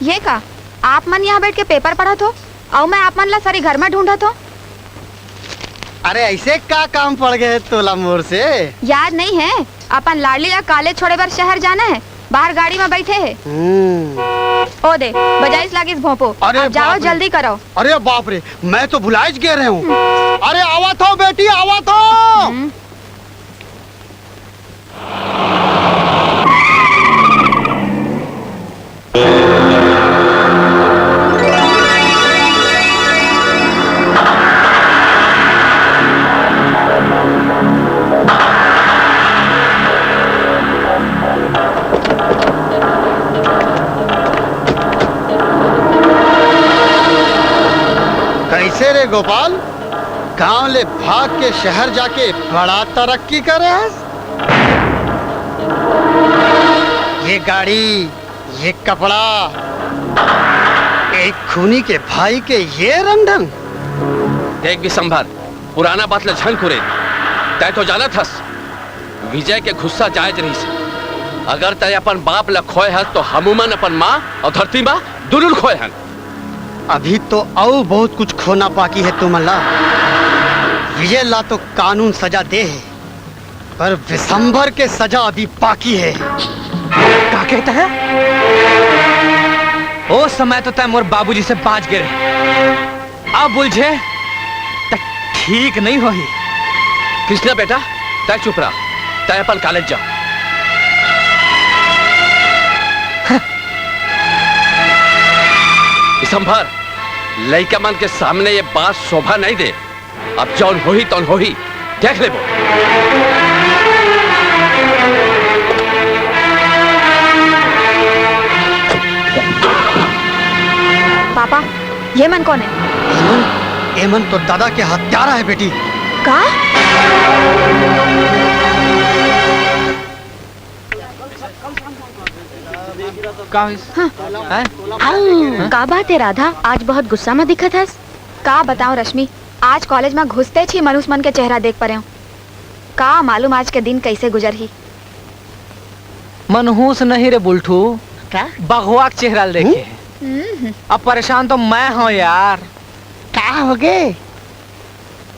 ये का आप मन यहाँ बैठ के पेपर पढ़ा तो और मैं आप मन ला सारी घर में ढूंढा तो। अरे ऐसे का काम पड़ गए तोला मोर से? याद नहीं है अपन लाडली ला कॉलेज छोड़े बार शहर जाना है, बाहर गाड़ी में बैठे है। ओ दे बजाइस लागिस भोंपो। अरे जाओ जल्दी करो। अरे बाप रे, मैं तो भुलाइज गए रहे हूँ। अरे आवा तो बेटी आवा तो। कैसे रे गोपाल, गांव ले भाग के शहर जाके बड़ा तरक्की करे है। ये गाड़ी, ये कपड़ा, एक खूनी के भाई के ये रंग ढंग। देख भी संभाल, पुराना बात ले झन खुरे। तय तो जाना थस विजय के गुस्सा जायज नहीं से। अगर तय अपन बाप ल खोए है तो हमूमन अपन माँ और धरती माँ दोनों खोए हैं। अभी तो और बहुत कुछ खोना बाकी है तुमला। विजय ला तो कानून सजा दे है, पर विशंभर के सजा अभी बाकी है। क्या कहता है? ओ समय तो तय मोर बाबूजी से बाज गिरे, अब उलझे तो ठीक नहीं होगी। कृष्णा बेटा तय चुप रहा, तय अपन कॉलेज जा। संभार, लड़का मन के सामने ये बात शोभा नहीं दे। अब जौन हो ही तौन हो ही, देख ले वो। पापा ये मन कौन है? एमन तो दादा के हत्यारा है बेटी। का? का बात है राधा, आज बहुत गुस्सा में दिखत है। का बताऊं रश्मि, आज कॉलेज में घुसते ही मनुष्य मन के चेहरा देख पा रहे हूँ। का मालूम आज के दिन कैसे गुजर ही। मनहूस नहीं रे बुलठू, क्या बगवाक चेहरा देखे। अब परेशान तो मैं हूँ यार। क्या हो गए?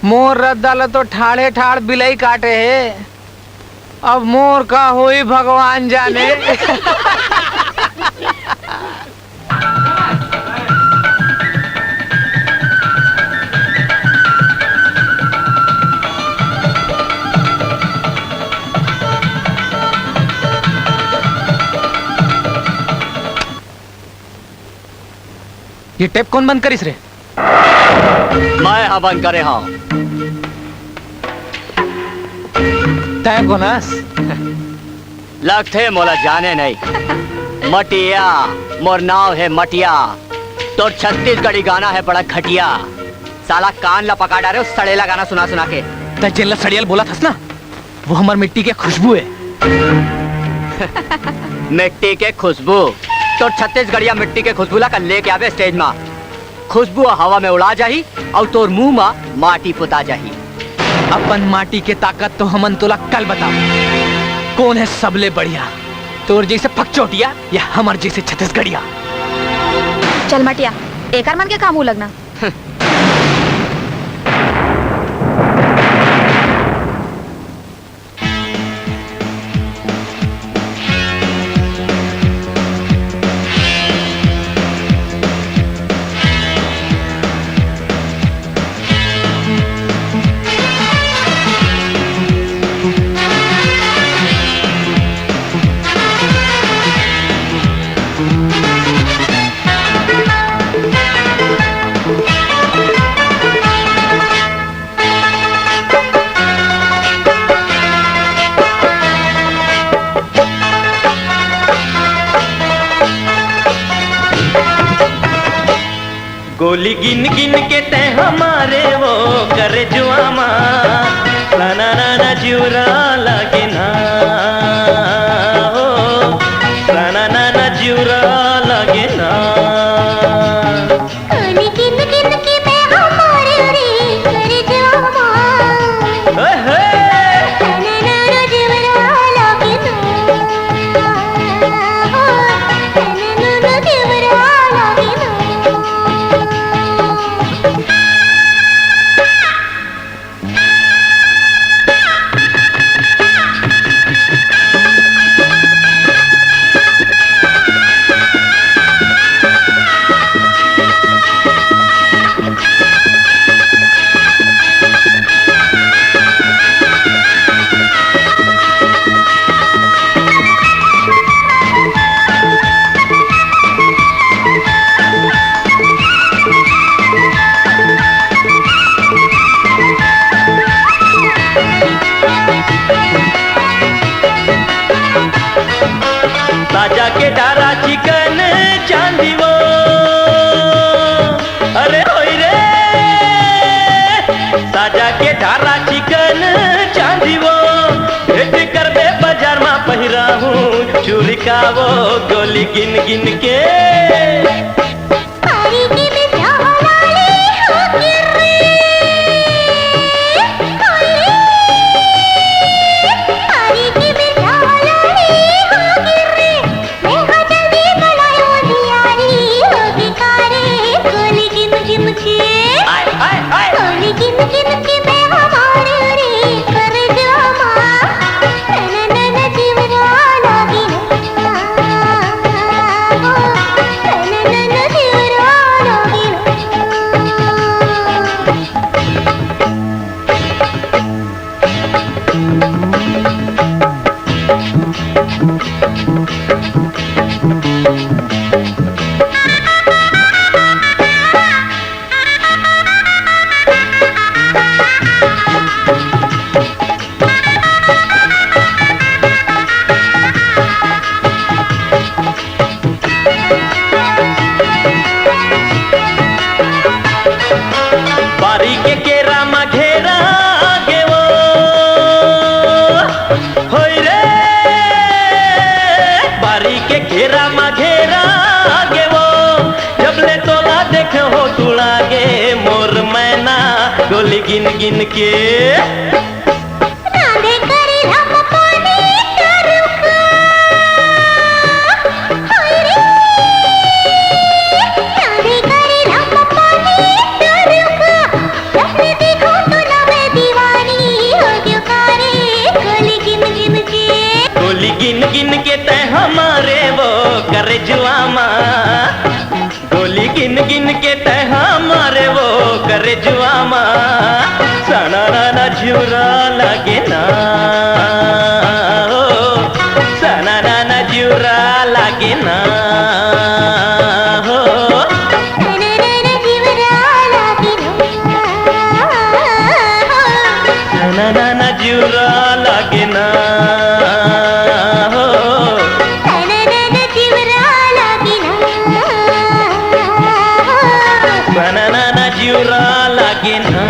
मोर रद्दा तो ठाड़े ठाड़ बिलाई काटे है, अब मोर का हुई भगवान जाने। ये टेप कौन बंद करिस रे? मैं हाँ बंद करे हाँ। तय कोनास लगते मोला जाने नहीं। मटिया मोर नाव है मटिया, तो छत्तीसगढ़ी गाना है बड़ा घटिया। साला कान ला पका डारे उस सड़ेला गाना सुना सुना के। तय जिल्ला सड़ियल बोला थस ना, वो हमार मिट्टी के खुशबू है। मिट्टी के खुशबू तो छत्तीसगढ़िया मिट्टी के खुशबू ला कर लेके आवे स्टेज में। खुशबू हवा में उड़ा जाही और तोर मुंह में माटी पुता जाही। अपन माटी के ताकत तो हमन तोला कल बताओ। कौन है सबले बढ़िया, तोर जैसे पकचोटिया या हमर जैसे छत्तीसगढ़िया? चल मटिया, एकर मन के काम लगना। गोली गिन गिन के ते हमारे वो कर जुआमा ना ना ना जुरा लगे ना हो ना ना ना जुरा लगे ना। गोली गिन गिन के ते हमारे रे कर जुआमा ना ना ना जुरा लगे ना हो ना ना ना जुरा चांदी वो अरे होई रे साजा के धारा चिकन चांदी वो भेट कर बे बाजार में पहिरा हूँ चूड़ी का वो गोली गिन गिन के पारी की मैं चावलाली हो गिरे पारी की मैं चावलाली हो गिरे मैं हो जल्दी बनायो दियारी होगी कारे गोली गिन गिन के आय आय आय गोली गिन गिन के मैं हमारे रे कर जामा नन जीवरा लागी नन जीवरा लागी बारी के केरा मा घेरा गे वो होई रे बारी के घेरा मा घेरा गे वो जब ले तोला देखे हो तुड़ा गे मोर मैना गोली गिन गिन के राधे करी हम पानी करुका हाय रे राधे करी हम पानी करुका जब देखो तो ना मैं दीवानी हो गयो कारे गोली गिन गिन के गोली गिन गिन के तय हमारे वो करे जुआमा गोली गिन गिन के तय हमारे वो करे जुआमा सना ना झुरा लगे ना ओ, सना ना झुरा लगे ना हो नन जीवरा लागी सना ना झुरा लगे ना हो नन जीवरा लागी सना ना झुरा लगे ना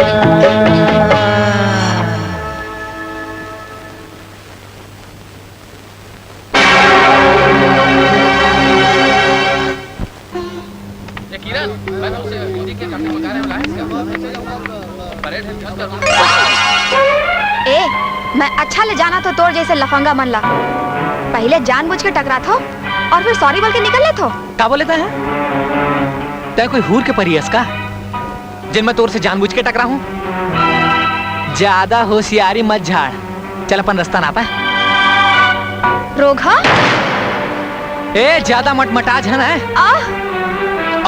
ये किरण मैंने उसे हिंदी के करने बता रहे बुलाया इसका परेड है चल कर ए मैं अच्छा ले जाना तो तोड़ जैसे लफंगा मन ला पहले जानबूझ के टकरा थो और फिर सॉरी बोल के निकल ले थो का बोले है तय कोई हूर के परियस का जिन मैं तोर से जानबूझ के टकरा हूं ज्यादा होशियारी मत झाड़ चल अपन रास्ता नापा रोगा ए ज्यादा मटमटा झन है आ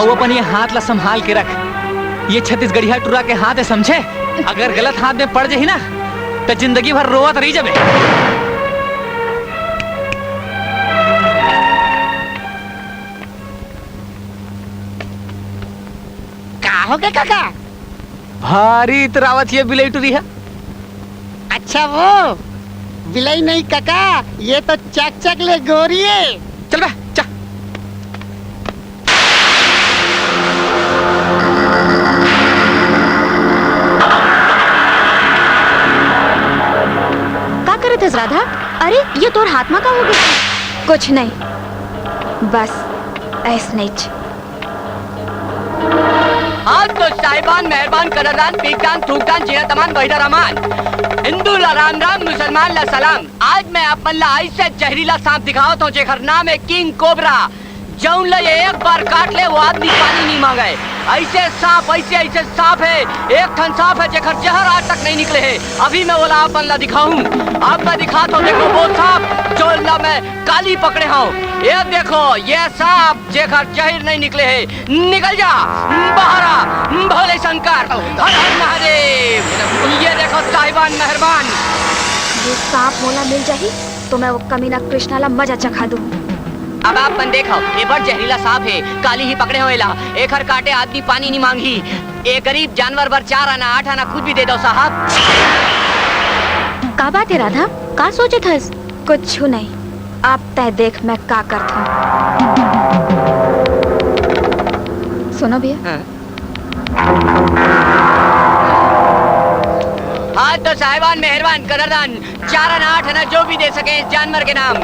और अपन ये हाथ ला संभाल के रख ये छत्तीसगढ़िया टुरा के हाथ है समझे अगर गलत हाथ में पड़ जाही ना तो जिंदगी भर रोवत रही जबे का हो गया काका? भारी इतरावत ये बिलाई टुरी है अच्छा वो विलई नहीं काका, ये तो चक चक ले गोरी है। चल बे चा का करत हस राधा? अरे ये तोर हाथ में का हो गया? कुछ नहीं बस ऐसने आज तो साहिबान मेहरबान कदरदान पीकदान थूकदान जिया तमान बहिदा रहमान हिंदू ला राम राम मुसलमान ला सलाम। आज मैं आप मन ला ऐसे जहरीला सांप दिखाओ तो जेखर नाम है किंग कोबरा। जौन ला ये एक बार काट ले वो आदमी पानी नहीं मांगे। ऐसे सांप ऐसे सांप है, एक ठन सांप है जेखर जहर आज तक नहीं निकले है। अभी मैं बोला आप मन ला दिखाऊं, अब मैं दिखा तो देखो वो सांप जो ला मैं काली पकड़े हूँ। ये देखो ये सांप जेखर जहर नहीं निकले है। निकल जा बहरा भोले शंकर हर हर महादेव। ये देखो साहिबान मेहरबान। ये सांप मोला मिल जाही तो मैं वो कमीना कृष्णा ला मजा चखा दूं। अब आप मन देखो ये बड़ जहरीला सांप है, काली ही पकड़े होएला। एक हर काटे आदमी पानी नहीं मांगी। एक गरीब जानवर बर 4 आना 8 आना खुद भी दे दो साहब। का बात है राधा? का सोचे थस? कुछ नहीं, आप तय देख मैं का करता हूँ। सुनो भैया। हाँ तो साहिबान मेहरबान कदरदान 4 आना 8 आना जो भी दे सके इस जानवर के नाम।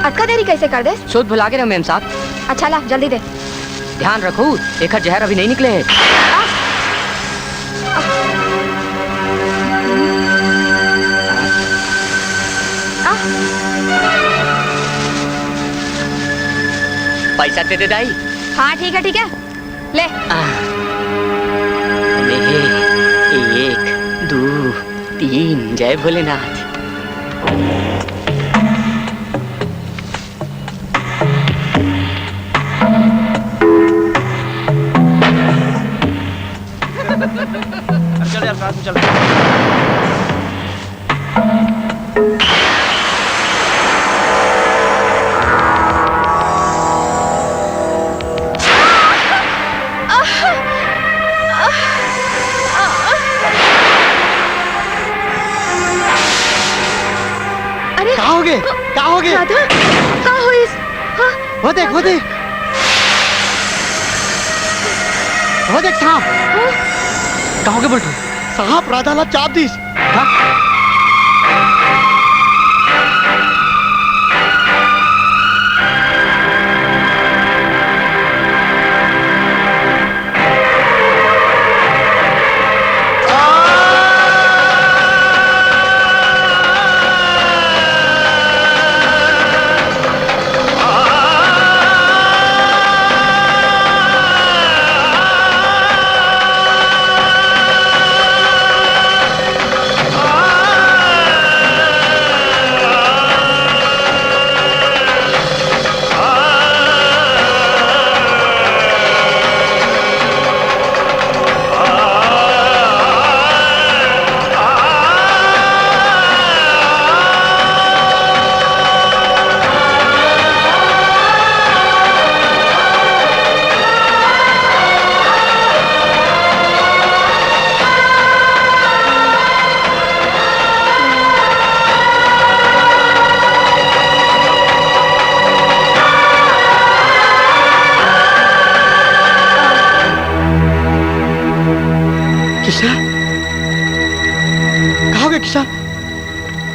अटका देरी कैसे कर दे? सूद भुला के रहो मेम साहब। अच्छा ला जल्दी दे। ध्यान रखो एक जहर अभी नहीं निकले। पैसा दे दे दाई। हाँ ठीक है ले। 1 2 3 जय भोलेनाथ। चल यार साथ में चल। अरे कहाँ हो गए? राधा कहाँ हो इस? हाँ? वो देख सांप। कहाँ हो गए बल्टू? सांप राधाला चाप दीस।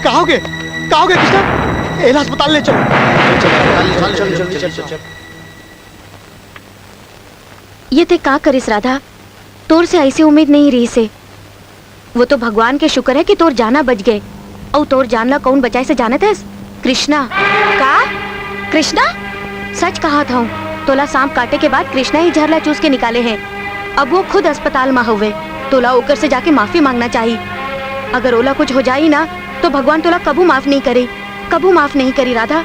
कहाँ हो गए कृष्णा? एला अस्पताल ले चलो। ये ते का करिस राधा? तोर से ऐसी उम्मीद नहीं रही से। वो तो भगवान के शुक्र है कि तोर जाना बच गए। और तोर जानला कौन बचाए से जाने थे? कृष्णा। का? कृष्णा? सच कहा था तोला सांप काटे के बाद कृष्णा ही झरला चूस के निकाले हैं। अब वो खुद अस्पताल में हुए। तोला ओकर से जाके माफी मांगना चाहिए। अगर ओला कुछ हो जाई ना तो भगवान तोला कबू माफ नहीं करे, कबू माफ नहीं करी राधा।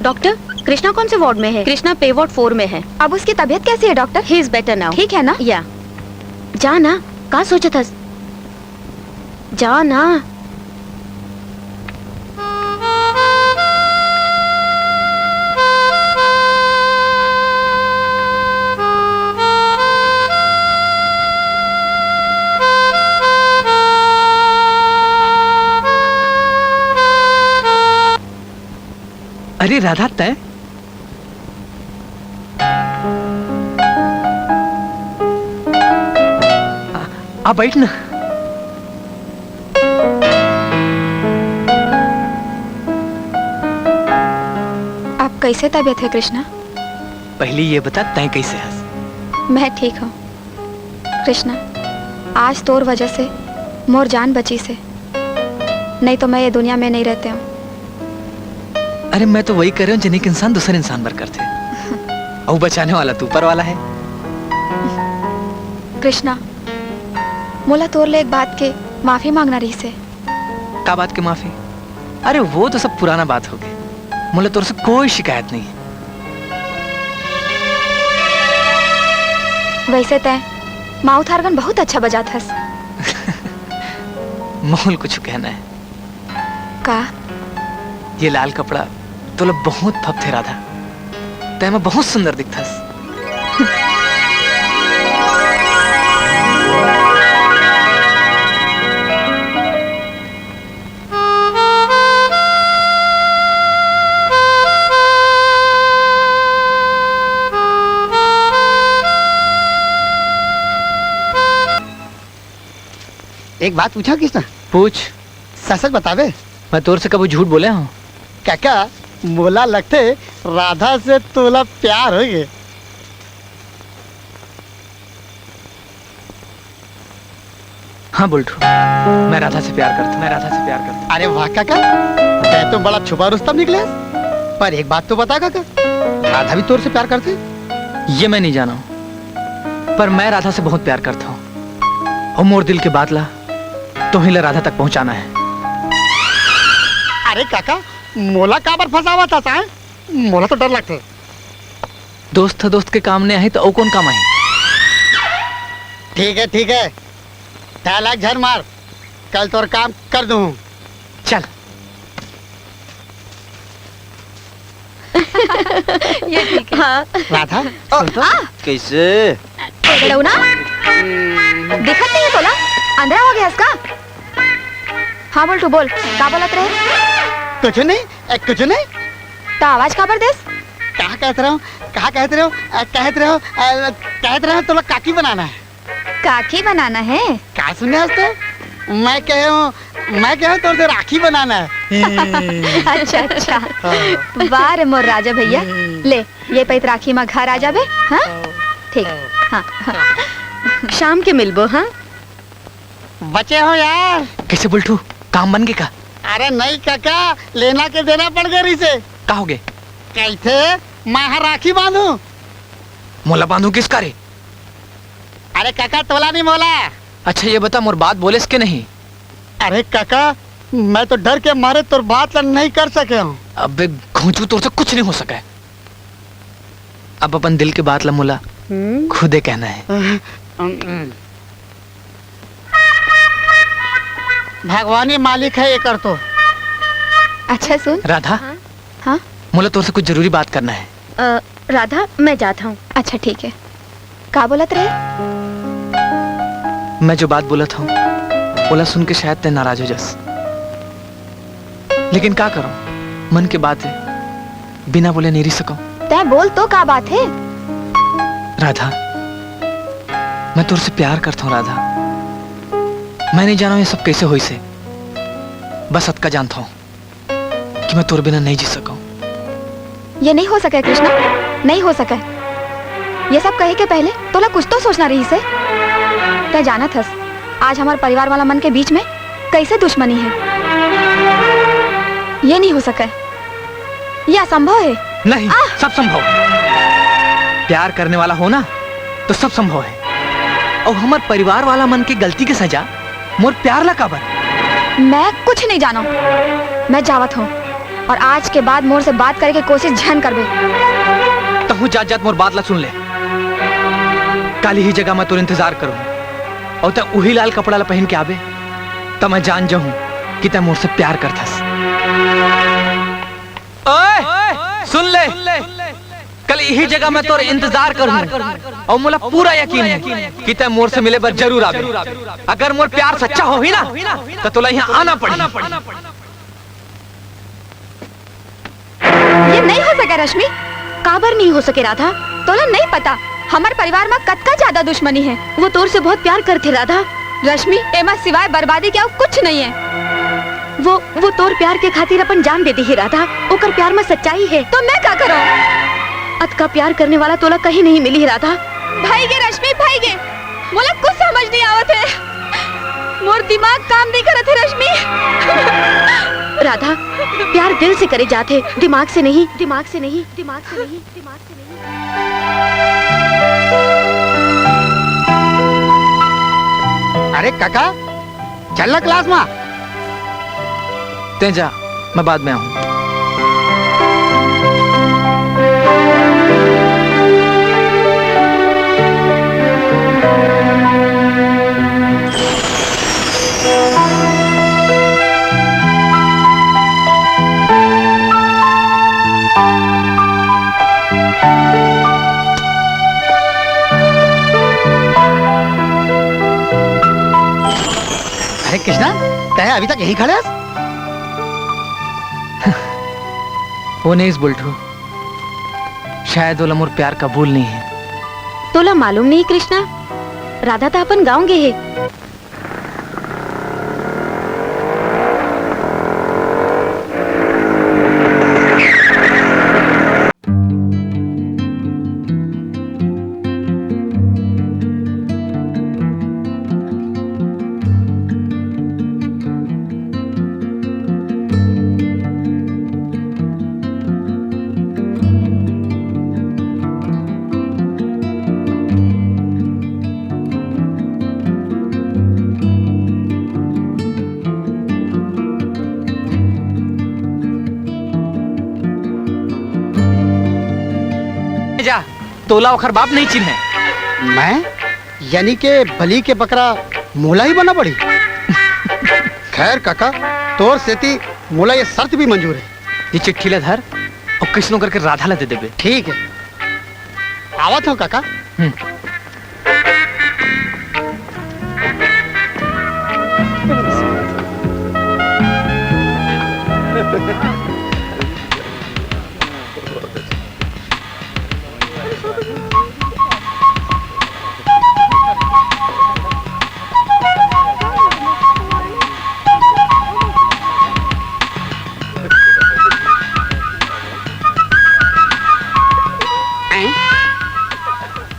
डॉक्टर, कृष्णा कौन से वार्ड में है? कृष्णा पे वार्ड 4 में है। अब उसकी तबीयत कैसी है doctor? He is better now. ठीक है ना? या जा ना, का सोचा था? जा ना। अरे राधा तय आप बैठ ना। आप कैसे तबीयत है कृष्णा? पहले ये बता तय कैसे है? मैं ठीक हूँ कृष्णा। आज तोर वजह से मोर जान बची से, नहीं तो मैं ये दुनिया में नहीं रहते हूँ। अरे मैं तो वही कर रहा हूँ जिन्हें इंसान दूसरे इंसान पर करते। और बचाने वाला तू ऊपर वाला है। कृष्णा, मोला तोर ले एक बात के माफी मांगना रही से। का बात की माफी? अरे वो तो सब पुराना बात हो गई। मुझे तोर से कोई शिकायत नहीं है। वैसे तय माउथ ऑर्गन बहुत अच्छा बजा थस। मोल कुछ कहना है का ये लाल कपड़ा तो बहुत फप थे राधा, तय में बहुत सुंदर दिखथस। एक बात पूछा किसने? पूछ। सच सच बतावे। मैं तोर से कभी झूठ बोले हूँ? काका मोला लगते राधा से तोला प्यार हो गए। हाँ बुल्टू, मैं राधा से प्यार करता। अरे वाह काका, मैं तो बड़ा छुपा रुस्तम निकले। पर एक बात तो बता काका, राधा भी तोर से प्यार करते? ये मैं नहीं जाना हूँ, पर मैं राधा से बहुत प्यार करता हूँ और मोर दिल के बातला तुम्हें राधा तक पहुंचाना है। अरे काका मोला का बार फंसावा था साहब? मोला तो डर लगता। दोस्त दोस्त के काम ने आई तो ओ कौन काम आई? ठीक है, डायलॉग झर मार, कल तोर काम कर दूं। चल। ये ठीक है। हाँ राधा कैसे ना दिखत नहीं है तोला, अंधेरा हो गया इसका। हाँ बोल, तू बोल का बोलत रहे? कुछ नहीं, कुछ नहीं। तो आवाज खबर देस? कहा कहते रहो तो काकी बनाना है। काकी बनाना है? का सुने हंसते? मैं कह तो राखी बनाना है। अच्छा वाह रे मोर राजा भैया, ले ये पैत राखी में घर आ जाबे। हाँ ठीक। हाँ शाम के मिलबो। हाँ बचे हो यार। कैसे बुल्टू, काम बन गए का? अरे नहीं काका, लेना के देना पड़ गया इसे। का हो गए? कैसे मैं राखी बांधू? मोला बांधू किस करे? अरे काका तोला नहीं मोला। अच्छा ये बता, मोर बात बोले के नहीं? अरे काका मैं तो डर के मारे तोर बात नहीं कर सके हूँ। अबे घूंचू, तोर से कुछ नहीं हो सका है। अब अपन दिल के बात ला मोला खुदे कहना है। भगवानी मालिक है ये कर तो। अच्छा सुन राधा। हाँ मोला तोर से कुछ जरूरी बात करना है। राधा मैं जाता हूँ। अच्छा ठीक है। का बोलत रहे? मैं जो बात बोला था बोला सुन के शायद ते नाराज हो जस, लेकिन क्या करूं, मन की बात है, बिना बोले नहीं रह सकूं। तै बोल तो का बात है? राधा मैं तुझसे से प्यार करता हूँ। राधा मैं नहीं जाना ये सब कैसे हुई से, बस अतका जानता हूँ कि मैं तुर बिना नहीं जी सकूं। ये नहीं हो सके कृष्णा, नहीं हो सके। ये सब कहे के पहले तोला कुछ तो सोचना रही से। तै जाना थस आज हमारे परिवार वाला मन के बीच में कैसे दुश्मनी है। ये नहीं हो सके, ये असंभव है। नहीं सब संभव। प्यार करने वाला हो ना तो सब संभव है। और हमारे परिवार वाला मन की गलती की सजा मोर प्यार ला काबर? मैं कुछ नहीं जाना, मैं जावत हूँ और आज के बाद मोर से बात करके कोशिश झन करबे। तहु जात जात मोर बात ला सुन ले। काली ही जगह मैं तोर इंतजार करूँ और तै वही लाल कपड़ा ला पहन के आबे तब मैं जान जाऊं कि तै मोर से प्यार करथस। ओए सुन ले, कल यही जगह मैं तोर इंतजार करूं और मुला पूरा यकीन है कि तै मोर से मिले पर जरूर आबे। अगर मोर प्यार सच्चा हो ही ना तो तोला यहाँ आना पड़ी। ये नहीं हो सके रश्मि। काबर नहीं हो सके राधा? तोला नहीं पता हमारे परिवार में कतका ज्यादा दुश्मनी है। वो तोर से बहुत प्यार करते राधा। रश्मि एमा सिवाय बर्बादी के और कुछ नहीं है। वो तोर प्यार के खातिर अपन जान देती है राधा। ओकर प्यार में सच्चाई है। तो मैं क्या करूं? अतका प्यार करने वाला तोला कहीं नहीं मिली है राधा। भाई गे रश्मि, भाई गे, मुझे कुछ समझ नहीं आवत है। मोर दिमाग काम नहीं करत है रश्मि। राधा प्यार दिल से करे जाते, दिमाग से नहीं, दिमाग से नहीं, दिमाग से नहीं, दिमाग से नहीं। अरे काका चल ना क्लास में। ते जा, मैं बाद में आऊं। तय अभी तक यहीं खड़े है? वो नहीं इस बुल्टू, शायद वो मोर प्यार कबूल नहीं है। तोला मालूम नहीं कृष्णा, राधा तो अपन गाँव गे है। जा, तोला वखर बाप नहीं चिन्ह है। मैं यानी के बली के बकरा मोला ही बना पड़ी। खैर काका, तोर सेती मोला ये शर्त भी मंजूर है। ये चिट्ठी ला धर और किसनो करके राधा ला दे देबे। ठीक है, आवत हो काका।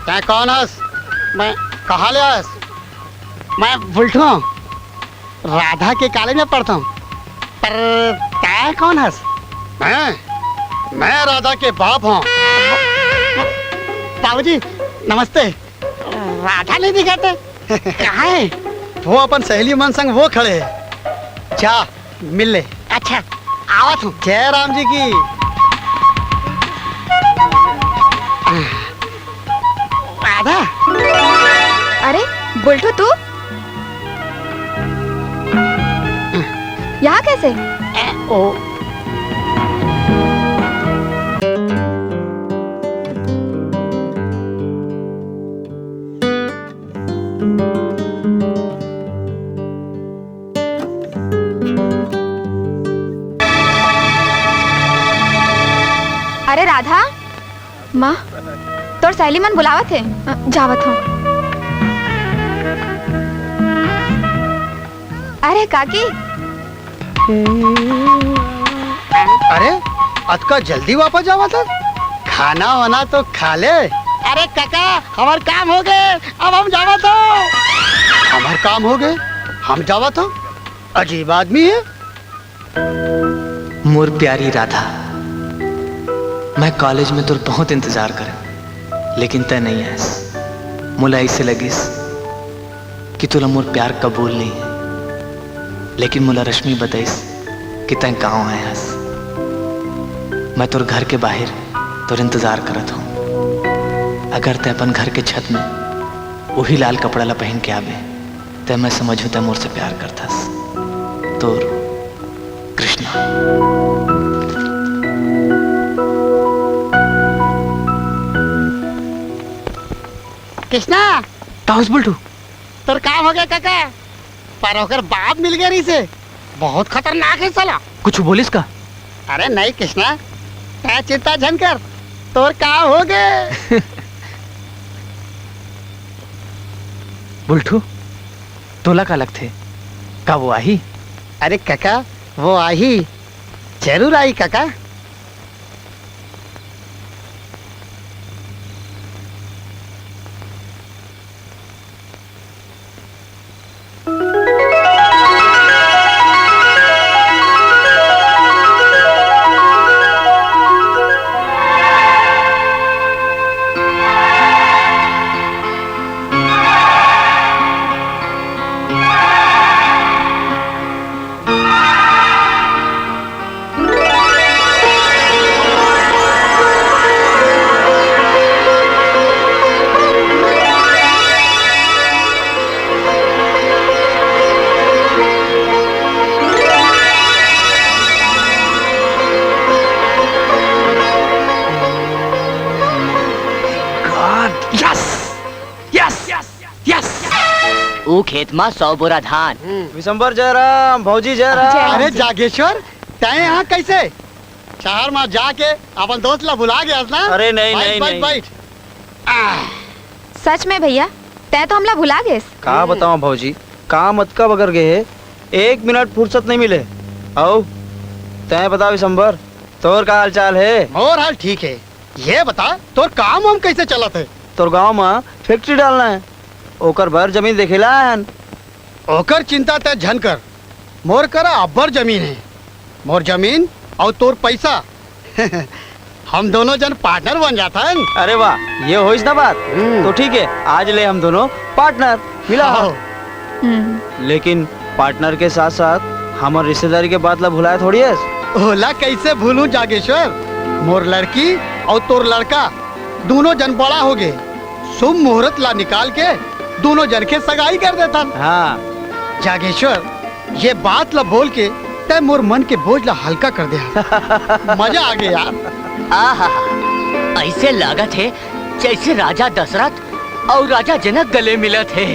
मैं कौन हस? मैं कहाँ ले आस? मैं बुल्टू हूँ, राधा के कॉलेज में पढ़ता हूँ। पर तै कौन हस? मैं राधा के बाप हूँ। बाबूजी नमस्ते। राधा नहीं दिखाते? कहाँ है? वो अपन सहेली मन संग वो खड़े है, जा मिल ले। अच्छा आवत हूँ। जय राम जी की। राधा, अरे बुल्टू तू यहाँ कैसे? ओ अरे राधा, माँ तोर सहेली मन बुलावत थे, जावत हो। अरे काकी। अरे आज का जल्दी वापस जावा था? खाना वाना तो खा ले। अरे काका, हमार काम हो गए, अब हम जावा तो। हमार काम हो गए, हम जावा तो? अजीब आदमी है। मोर प्यारी राधा, मैं कॉलेज में तुर बहुत इंतजार करे, लेकिन तय नहीं है। मुला ऐसे लगिस कि तुला मोर प्यार कबूल नहीं है, लेकिन मुला रश्मि बताइस कि तय गाँव आए हस। मैं तुर घर के बाहर तुर इंतजार करत हूँ। अगर तय अपन घर के छत में वही लाल कपड़ा ला पहन के आवे, तय मैं समझू तय मोर से प्यार करतास। तोर कृष्णा। कृष्णा, ताउस बुल्टू, तोर काम हो गया काका, पर होकर बाप मिल गया रही से। बहुत खतरनाक है साला। कुछ बोलिस का? अरे नहीं कृष्णा, क्या चिंता झन कर, तोर काम हो गए। बुल्टू, तोला का लगते का वो आई? अरे काका, वो आई, जरूर आई काका। ऊ खेत में 100 बोरा धान। विशंबर जयराम, भौजी जयराम। अरे जागेश्वर तय यहाँ कैसे? शहर में जाके अपन दोस्त ला बुला गया ना? अरे नहीं बैठ, नहीं बैठ, नहीं। बैठ। सच में भैया तय तो हमला भुला गए। का बताऊं भौजी, काम मत का बगर गए, 1 मिनट फुर्सत नहीं मिले। आओ तय बता विशंबर, तोर का हाल चाल है? और हाल ठीक है। ये बता तोर काम हम कैसे चलत है? तोर गांव में फैक्ट्री डालना है, ओकर भर जमीन देखेला हन। ओकर चिंता तय झन कर, मोर करा अब्बर जमीन है। मोर जमीन और तोर पैसा हम दोनों जन पार्टनर बन जाता है। अरे वाह, ये हो ना बात। तो ठीक है, आज ले हम दोनों पार्टनर मिला हो। लेकिन पार्टनर के साथ साथ हमारे रिश्तेदारी के बात ला भुलाए थोड़ी है। ओला कैसे भूलूं जागेश्वर? मोर लड़की और तोर लड़का दोनों जन बड़ा हो गए। शुभ मुहूर्त ला निकाल के दोनों जन के सगाई कर देता। हाँ जागेश्वर, ये बात ला बोल के तय मोर मन के बोझ ला हल्का कर दे। मजा आ गया यार। आहा, ऐसे लागत है जैसे राजा दशरथ और राजा जनक गले मिले थे।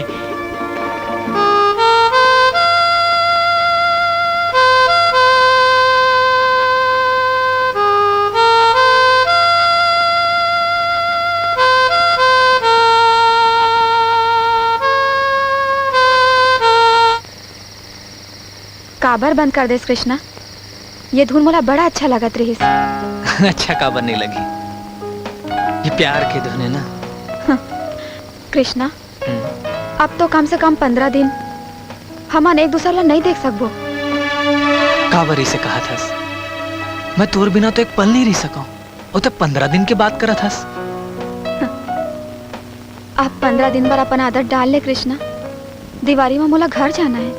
काबर बंद कर देस कृष्णा, ये धुन मोला बड़ा अच्छा लगत रही। अच्छा का बनने लगी, ये प्यार के धुन है ना। कृष्णा, अब तो कम से कम 15 दिन हमन एक दूसरा ला नहीं देख सकबो। काबरी से कहा था मैं तोर बिना तो एक पल नहीं रह सकूं, और तो 15 दिन की बात करा था। अब 15 दिन पर अपन आदत डाल ले कृष्णा। दिवाली में मोला घर जाना है।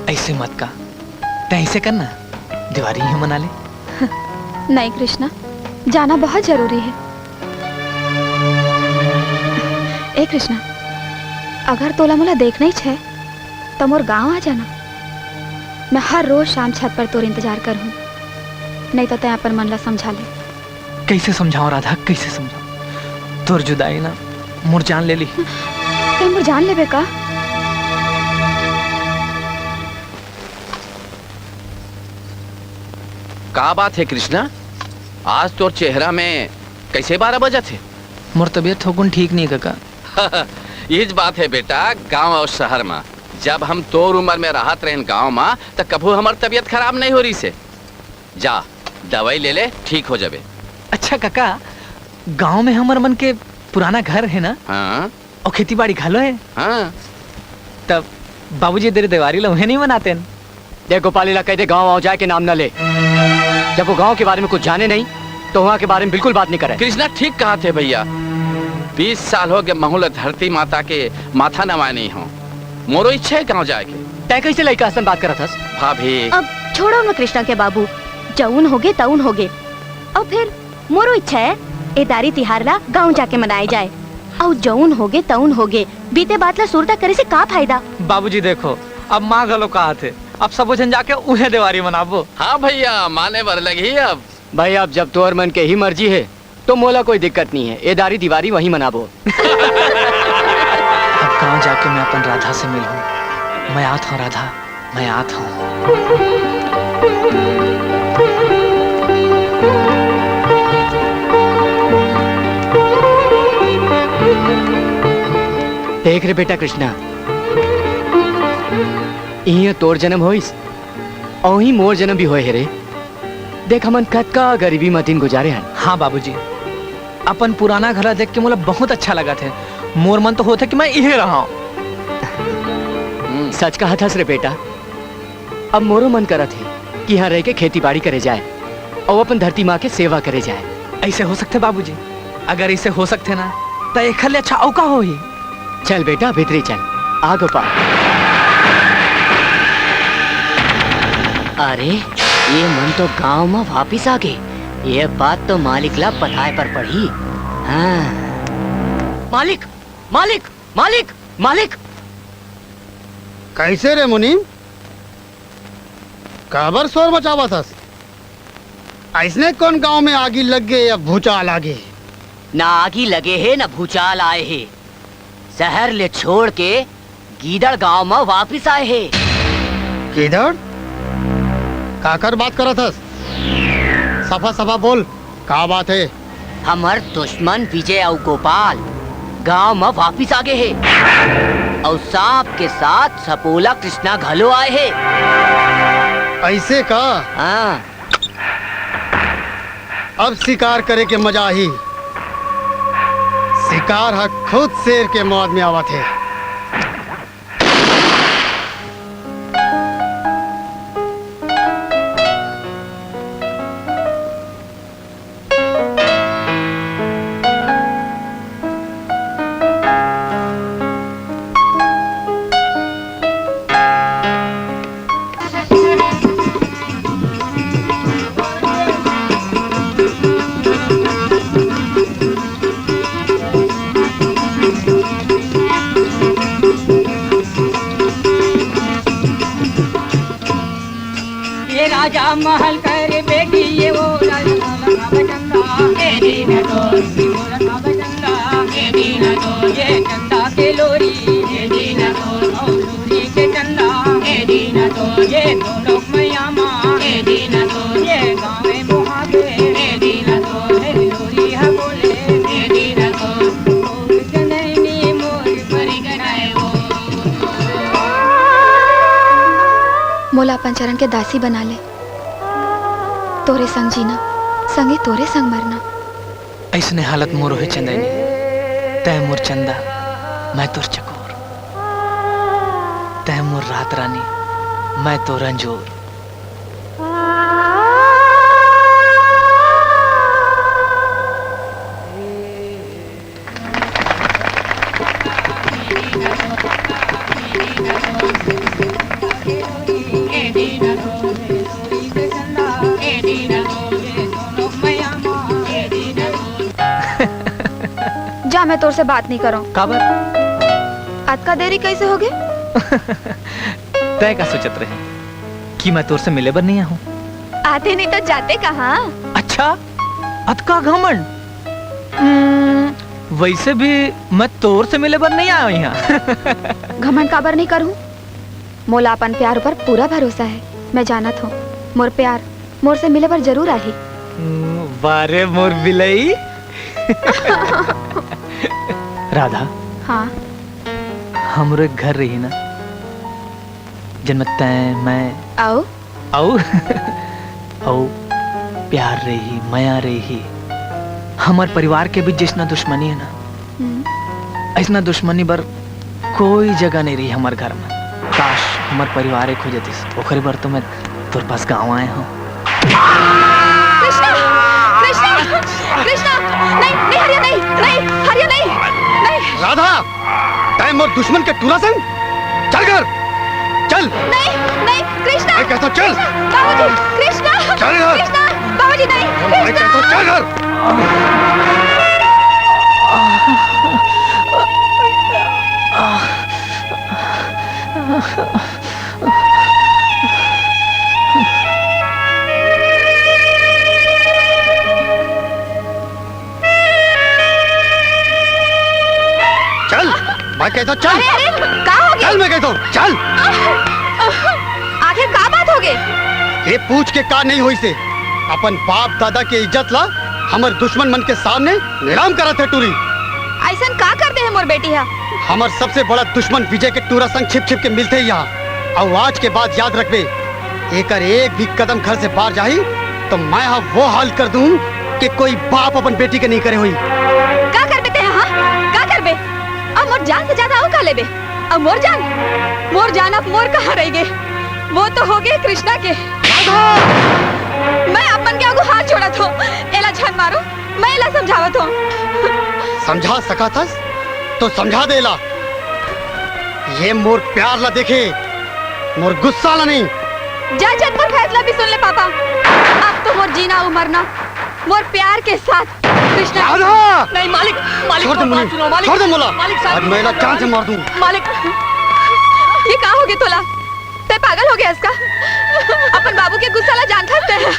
ऐसे मत का, ऐसे करना, दिवाली ही मना ले। नहीं कृष्णा, जाना बहुत जरूरी है। ए कृष्णा, अगर तोला मोला देखना ही छे तो मोर गांव आ जाना। मैं हर रोज शाम छत पर तोर इंतजार करूं। नहीं तो तय अपन मन ला समझा ले। कैसे समझाऊं राधा, कैसे समझाऊं? तोर जुदाई ना मोर जान ले ली। तय मोर जान लेबे का? का बात है कृष्णा, आज तोर चेहरा में कैसे 12 बजे थे? मोर तबीयत थोकुन ठीक नहीं काका। ये बात है बेटा, गांव और शहर में जब हम तोर उम्र में राहत रहन गांव में तो कभू हमार तबीयत खराब नहीं हो रही से। जा दवाई ले ले, ठीक हो जाबे। अच्छा काका, गांव में हमार मन के पुराना घर है ना? हाँ और खेती बाड़ी घालो है। हाँ, तब बाबूजी तेरे दिवाली लम्हे नहीं मनाते हैं। देख गोपाली ला कहते गाँव आओ जाए के नाम न ले। जब वो गांव के बारे में कुछ जाने नहीं तो वहाँ के बारे में बिल्कुल बात नहीं करे। कृष्णा ठीक कहा थे भैया, 20 साल हो गए महूल धरती माता के माथा नवाए नहीं हो। मोरो इच्छा है गाँव जाए के। तय कैसे लड़का हसन बात करा था? भाभी अब छोड़ो ना कृष्णा के बाबू, जऊन होगे तउन होगे। और फिर मोरो इच्छा है ए दारी तिहार ला गाँव जाके मनाए जाए। और जऊन होगे तउन होगे, बीते बात ला सुरता करे से का फायदा? बाबूजी देखो, अब माँ गलो कहा थे, अब सब वचन जाके उन्हें दिवाली मनाबो। हाँ भैया, माने बर लगी अब। भाई अब जब तोर मन के ही मर्जी है तो मोला कोई दिक्कत नहीं है। ए दारी दिवारी वहीं मनाबो। अब गाँव जाके मैं अपन राधा से मिलूं। मैं आता हूँ राधा, मैं आता हूँ। देख रे बेटा कृष्णा, इहाँ तोर जन्म होइस और ही मोर जन्म भी होए है रे। देख हमन कतका गरीबी में दिन गुजारे हैं। हाँ बाबूजी, अपन पुराना घर देख के मुझे बहुत अच्छा लगा थे। मोर मन तो होता कि मैं यही रहा हूँ। सच कहा था रे बेटा, अब मोरो मन करा थे कि यहाँ रह के खेती बाड़ी करे जाए और अपन धरती माँ के सेवा करे जाए। ऐसे हो सकते बाबूजी? अगर ऐसे हो सकते ना तो एक हल अच्छा औका हो ही। चल बेटा भीतरी चल। आ गोपाल। अरे ये मन तो गांव में वापिस आ गए। ये बात तो मालिक ला पताए पर पड़ी। हाँ। मालिक मालिक मालिक मालिक। कैसे रे मुनीम, काबर शोर मचावा था? ऐसने कौन गांव में आगी लग गए या भूचाल आ गए? ना आगी लगे है ना भूचाल आए है। शहर ले छोड़ के गीदड़ गांव में वापिस आए हैं। किधर काकर बात करा था? सफा सफा बोल, का बात है? हमार दुश्मन विजय और गोपाल गांव में वापिस आ गए हैं और सांप के साथ सपोला कृष्णा घलो आए हैं। ऐसे का? हाँ। अब शिकार करे के मजा ही। शिकार है खुद शेर के मौत में आवत है। राजा महल कर बेटी ये वो ये चंदा के लोरी लोरी के चंदा ये दोनों मैया माँ ये गाँव में मुहावे लोरी है बोले जननी मोर परी गनाए मोला अपन चरण के दासी बना ले। तोरे संग जीना, संगे तोरे संग मरना। ऐसने हालत मोर है चंदनी, तय मोर चंदा, मैं तोर चकोर, तय मोर रात रानी, मैं तो रंजोर। जा, मैं तोर से बात नहीं करूं। का बात? आज का देरी कैसे हो गए? तय का सोचत रहे कि मैं तोर से मिले बर नहीं आऊं। आते नहीं तो जाते कहाँ? अच्छा, अतका घमंड। वैसे भी मैं तोर से मिले बर नहीं आया यहाँ। घमंड काबर नहीं करूं? मोला अपन प्यार पर पूरा भरोसा है। मैं जानत हूँ मोर प्यार मोर से मिले बर जरूर आही। बारे मोर बिलई। राधा, हाँ, हमरो एक घर रही ना, जन्म तय मैं आओ आओ आओ प्यार रही, माया रही। हमार परिवार के बीच जितना दुश्मनी है ना, ऐसा दुश्मनी बर कोई जगह नहीं रही हमारे घर में। काश हमार परिवार एक हो जाती, ओखरी बर तो मैं तोर पास गाँव आए हूँ। कृष्णा, कृष्णा, कृष्णा, नहीं, नहीं हरिया, नहीं, नहीं हरिया, नहीं, नहीं। राधा, टाइम और दुश्मन के टूरा संग चल घर, चल। नहीं, नहीं कृष्णा, मैं कहता चल। बाबूजी, कृष्णा, चल घर। कृष्णा, बाबूजी नहीं, मैं कहता चल घर। चल, मैं कहता चल। अरे अरे, का हो गया? चल, मैं कहता हूँ चल। आखिर का बात हो गई? ये पूछ के का नहीं हुई से अपन बाप दादा के इज्जत ला हमर दुश्मन मन के सामने नीलाम करा थे टूरी। ऐसन का करते हैं मोर बेटी है? हमार सबसे बड़ा दुश्मन विजय के टूरा संग छिप छिप के मिलते ही यहाँ। और आज के बाद याद रखबे, एक भी कदम घर से बाहर जाही तो मैं यहाँ वो हाल कर दूं कि कोई बाप अपन बेटी के नहीं करे हुई। का कर बेटे यहाँ? का कर बे? अब मोर जान से ज्यादा का ले बे? अब मोर जान अब मोर कहाँ रह गए? वो तो हो गए कृष्णा के। मैं अपन के आगू हाथ छोड़ा था, एला छन मारो, मैं एला समझावत हूँ। समझा सका था तो समझा देला। ये मोर प्यार ला देखे, मोर गुस्सा ला नहीं। जज मोर फैसला भी सुन ले पापा। अब तो मोर जीना उमरना मोर प्यार के साथ कृष्णा। नहीं मालिक, मालिक छोड़ दे मुझे, सुनो मालिक, छोड़ दे मुला। मालिक साहब, आज मैं जान से मार दूं। मालिक ये कहा हो गया तोला? ते पागल हो गया इसका? अपन बाबू के गुस्सा ला जान सकते हैं।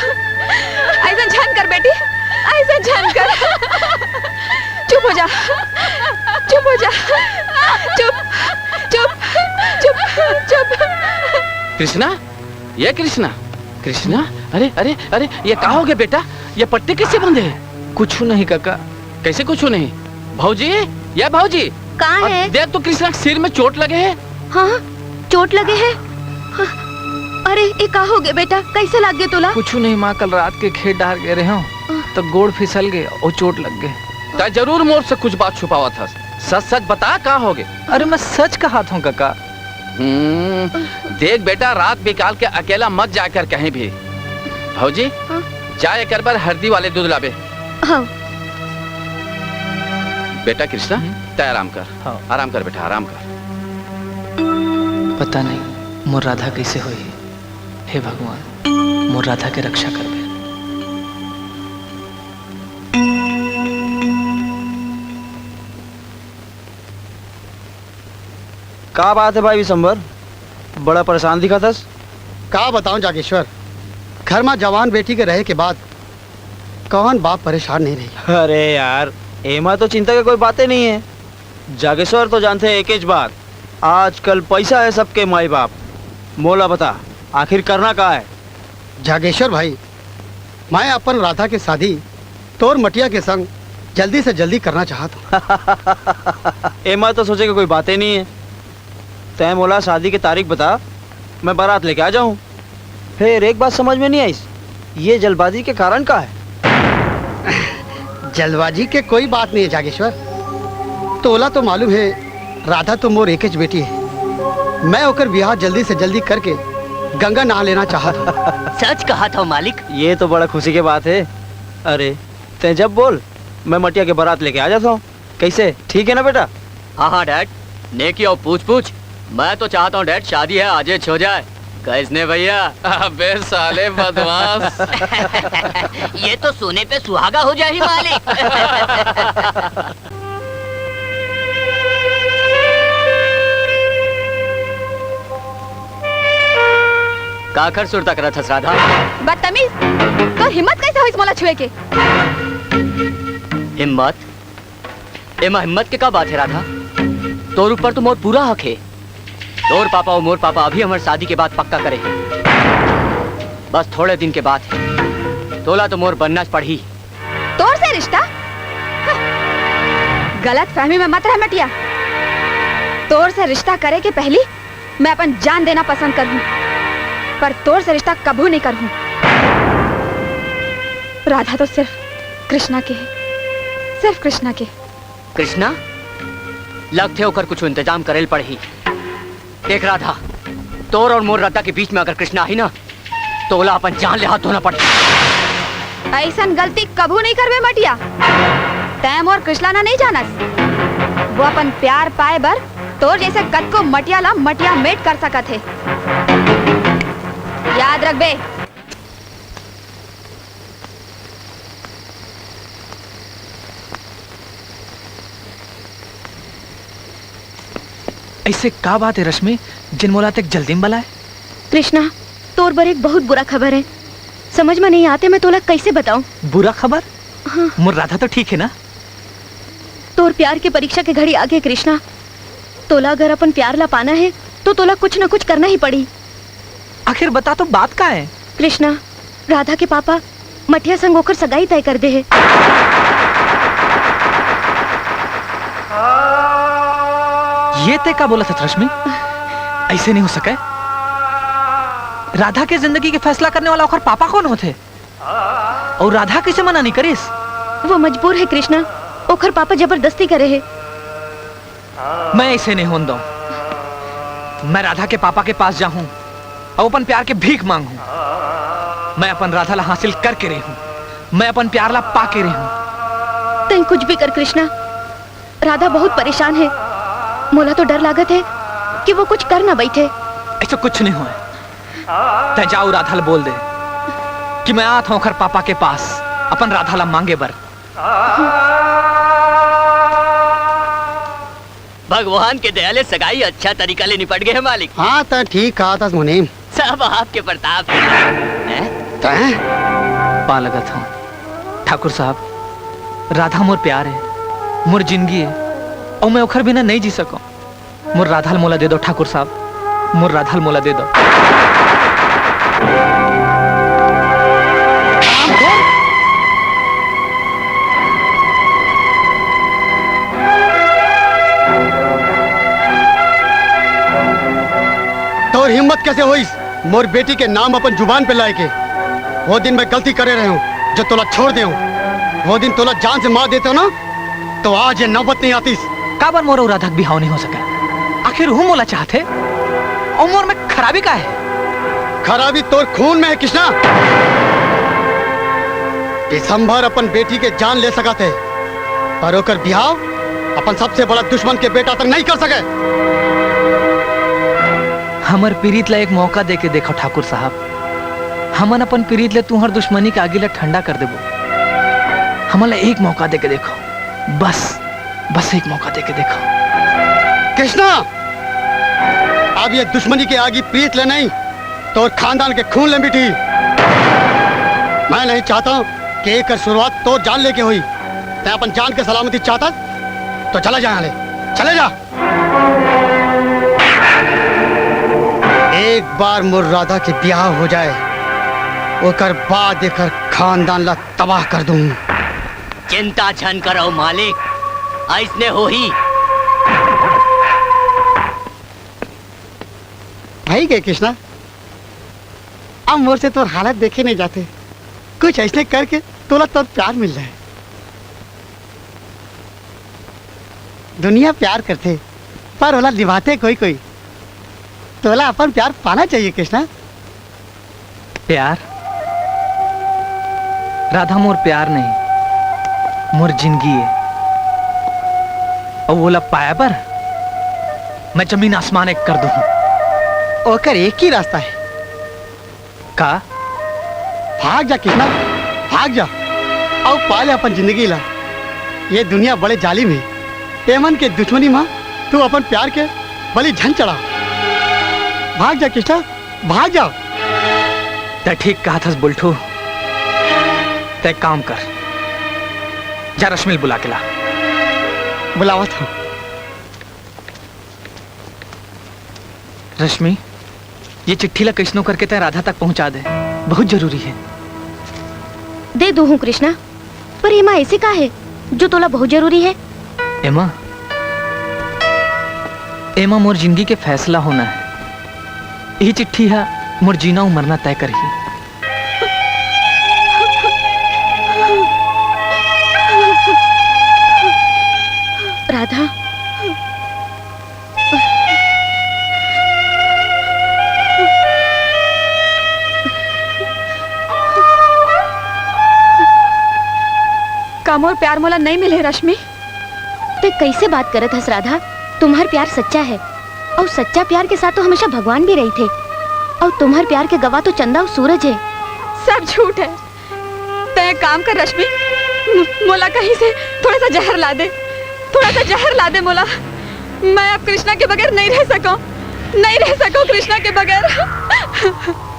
ऐसा झन कर बेटी, ऐसा झन कर। चुप हो जा, चुप हो जा, चुप चुप। कृष्णा, ये कृष्णा, कृष्णा, अरे अरे अरे ये कहाँ हो गया बेटा? ये पट्टी किससे बंधे है? कुछ नहीं काका। कैसे कुछ नहीं? भौजी, ये भौजी कहाँ है? देख तो कृष्णा के सिर में चोट लगे है। हाँ, चोट लगे है। हाँ, अरे ये कहाँ हो गया बेटा? कैसे लग गए तोला? कुछ नहीं माँ, कल रात के खेत डार गए रहे हो तो गोड़ फिसल गए और चोट लग गए। ता जरूर मोर से कुछ बात छुपावा था। सच सच बता कहाँ हो गए? अरे मैं सच कहा था काका। देख बेटा, रात बिकाल के अकेला मत जाकर कहीं भी। भौजी, जाए कर बार हल्दी वाले दूध लाबे। हाँ। बेटा कृष्णा, तय आराम कर। हाँ। आराम कर बेटा, आराम कर। पता नहीं मोर राधा कैसे हुई। हे भगवान, मोर राधा के रक्षा कर बे। क्या बात है भाई विशंबर, बड़ा परेशान दिखा था। का बताऊं जागेश्वर, घर में जवान बेटी के रहे के बाद कौन बाप परेशान नहीं रही। अरे यार, एमा तो चिंता की कोई बातें नहीं है। जागेश्वर तो जानते हैं एक ही बात, आजकल पैसा है सबके माई बाप। मोला बता, आखिर करना क्या है? जागेश्वर भाई, मैं अपन राधा के शादी तोर मटिया के संग जल्दी से जल्दी करना चाहता हूँ। एमा तो सोचे कि कोई बातें नहीं है। तय मोला शादी की तारीख बता, मैं बारात लेके आ जाऊं। फिर एक बात समझ में नहीं आई, ये जल्दबाजी के कारण क्या है? जल्दबाजी के कोई बात नहीं है जागेश्वर। तोला तो मालूम है, राधा तो मोर एक बेटी है। मैं होकर ब्याह जल्दी से जल्दी करके गंगा नहा लेना चाहता। सच कहा था मालिक। ये तो बड़ा खुशी की बात है। अरे तय जब बोल, मैं मटिया के बारात लेके आ जाता हूँ। कैसे, ठीक है ना बेटा? हाँ हाँ डैड, नेकी और पूछ पूछ। मैं तो चाहता हूँ डैड शादी है आज हो जाए। कैसने भैया? अबे साले बदमाश। ये तो सोने पे सुहागा हो जाए ही मालिक। काखर सुरता करा था राधा। बदतमीज, तो हिम्मत कैसे हुई मोला छुए के? हिम्मत? एमा हिम्मत के का बात है राधा? तोर ऊपर तो मोर पूरा हक है। तोर पापा और मोर पापा अभी हमारे शादी के बाद पक्का करे हैं। बस थोड़े दिन के बाद है। तोला तो मोर बनना पड़ी। तोर से रिश्ता? गलत फहमी में मत रह मटिया। तोर से रिश्ता करे के पहली मैं अपन जान देना पसंद करूं, पर तोर से रिश्ता कबू नहीं करूं। राधा तो सिर्फ कृष्णा के है, सिर्फ कृष्णा के। कृष्णा? लगते होकर कुछ इंतजाम करेल पड़ी। देख राधा, तोर और मोर राधा के बीच में अगर कृष्णा आई ना, तोला अपन जान ले हाथ धोना पड़े। ऐसा गलती कबू नहीं करवे मटिया। तैम और कृष्णा ना नहीं जानस। वो अपन प्यार पाए बर तोर जैसे कद को मटिया ला मटिया मेट कर सकत है। याद रख बे। ऐसे का बात है रश्मि, जिन मोला तक जल्दी में बलाए? कृष्णा, तोर पर एक बहुत बुरा खबर है। समझ में नहीं आते मैं तोला कैसे बताऊं। बुरा खबर? हाँ। मोर राधा तो ठीक है ना? तोर प्यार के परीक्षा के घड़ी आगे कृष्णा। तोला अगर अपन प्यार ला पाना है तो तोला कुछ न कुछ करना ही पड़ी। आखिर बता तो बात का है? कृष्णा, राधा के पापा मटिया संग होकर सगाई तय कर दे है। ये तय का बोला था रश्मि? ऐसे नहीं हो सके। राधा के जिंदगी के फैसला करने वाला ओखर पापा कौन होते? और राधा कैसे मना नहीं करिस? वो मजबूर है कृष्णा, ओखर पापा जबरदस्ती करे है। मैं ऐसे नहीं होने दूं। मैं राधा के पापा के पास जाऊं और अपन प्यार के भीख मांगूं। मैं अपन राधा ला हासिल करके रहूं। मैं अपन प्यार ला पाके रहूं। तय कुछ भी कर कृष्णा, राधा बहुत परेशान है। मोला तो डर लागत है कि वो कुछ कर ना बैठे। ऐसा कुछ नहीं हुआ। तय जाओ राधा ला बोल दे कि मैं आता हूं खर पापा के पास अपन राधा ला मांगे बर। भगवान के दया से सगाई अच्छा तरीका ले निपट गए मालिक। हाँ तो ठीक कहा था मुनीम। सब आपके प्रताप है। पा लगा था ठाकुर साहब, राधा मोर प्यार है, मोर जिंदगी है और मैं ओखर बिना नहीं जी सकूं। मोर राधा मोला दे दो ठाकुर साहब। मोर राधा मोला दे दो। तो हिम्मत कैसे हुई मोर बेटी के नाम अपन जुबान पे लाए के? वो दिन मैं गलती करे रहे हूँ जो तोला छोड़ दे हूँ। वो दिन तोला जान से मार देते हो ना, तो आज ये नौबत नहीं आती। काबर मोर और राधा का बिहाव नहीं हो सका? आखिर हूँ मोला चाहते और मोर में खराबी का है? खराबी तोर खून में है कृष्णा। विशंभर अपन बेटी के जान ले सका थे, पर ओकर बिहाव अपन सबसे बड़ा दुश्मन के बेटा तक नहीं कर सके। हमर पीड़ित ला एक मौका दे के देखो ठाकुर साहब। हमन अपन पीड़ित ले तुम्हार दुश्मनी के आगे ला ठंडा कर देबो। हमला एक मौका दे के देखो, बस एक मौका दे के देखो। कृष्णा, अब ये दुश्मनी के आगे प्रीत ले नहीं तो खानदान के खून ले मिटी। मैं नहीं चाहता कि एक शुरुआत तो जान लेके हुई। मैं अपन जान के सलामती चाहता तो चला जा, यहाँ ले चले जा। एक बार मोर राधा की ब्याह हो जाए, ओकर बाद देकर खानदान ला तबाह कर दूं। चिंता छन करो मालिक, ऐसने हो ही। भाई गए कृष्णा, अब मोर से तो हालत देखे नहीं जाते। कुछ ऐसे करके तोला तो प्यार मिल जाए। दुनिया प्यार करते पर ओला निभाते कोई कोई। तोला अपन प्यार पाना चाहिए कृष्णा। प्यार? राधा मोर प्यार नहीं, मोर जिंदगी है। और वो पाया पर मैं जमीन आसमान एक कर दूं। ओकर एक ही रास्ता है। का? भाग जा कृष्णा, भाग जा और पाले अपन जिंदगी ला। ये दुनिया बड़े जालिम है। एमन के दुश्मनी माँ तू अपन प्यार के बलि झन चढ़ा। भाग जा कृष्णा, भाग जा। ते ठीक कहा था बुलठू। ते काम कर, जा रश्मिल बुला के ला। बुलावा था। रश्मि, ये चिट्ठी ला कैसनो करके ते राधा तक पहुंचा दे, बहुत जरूरी है। दे दू हूँ कृष्णा, पर एमा ऐसे का है जो तोला बहुत जरूरी है? एमा मोर जिंदगी के फैसला होना है। यही चिट्ठी है मोर जीना मरना तय करही। राधा, काम और प्यार मोला नहीं मिले रश्मि। ते कैसे बात करत हस राधा? तुम्हार प्यार सच्चा है और सच्चा प्यार के साथ तो हमेशा भगवान भी रही थे। और तुम्हार प्यार के गवाह तो चंदा और सूरज है। सब झूठ है। ते काम कर रश्मि, मोला कहीं से थोड़ा सा जहर ला दे, थोड़ा सा जहर ला दे मोला। मैं अब कृष्णा के बगैर नहीं रह सकूं, नहीं रह सकूं कृष्णा के बगैर।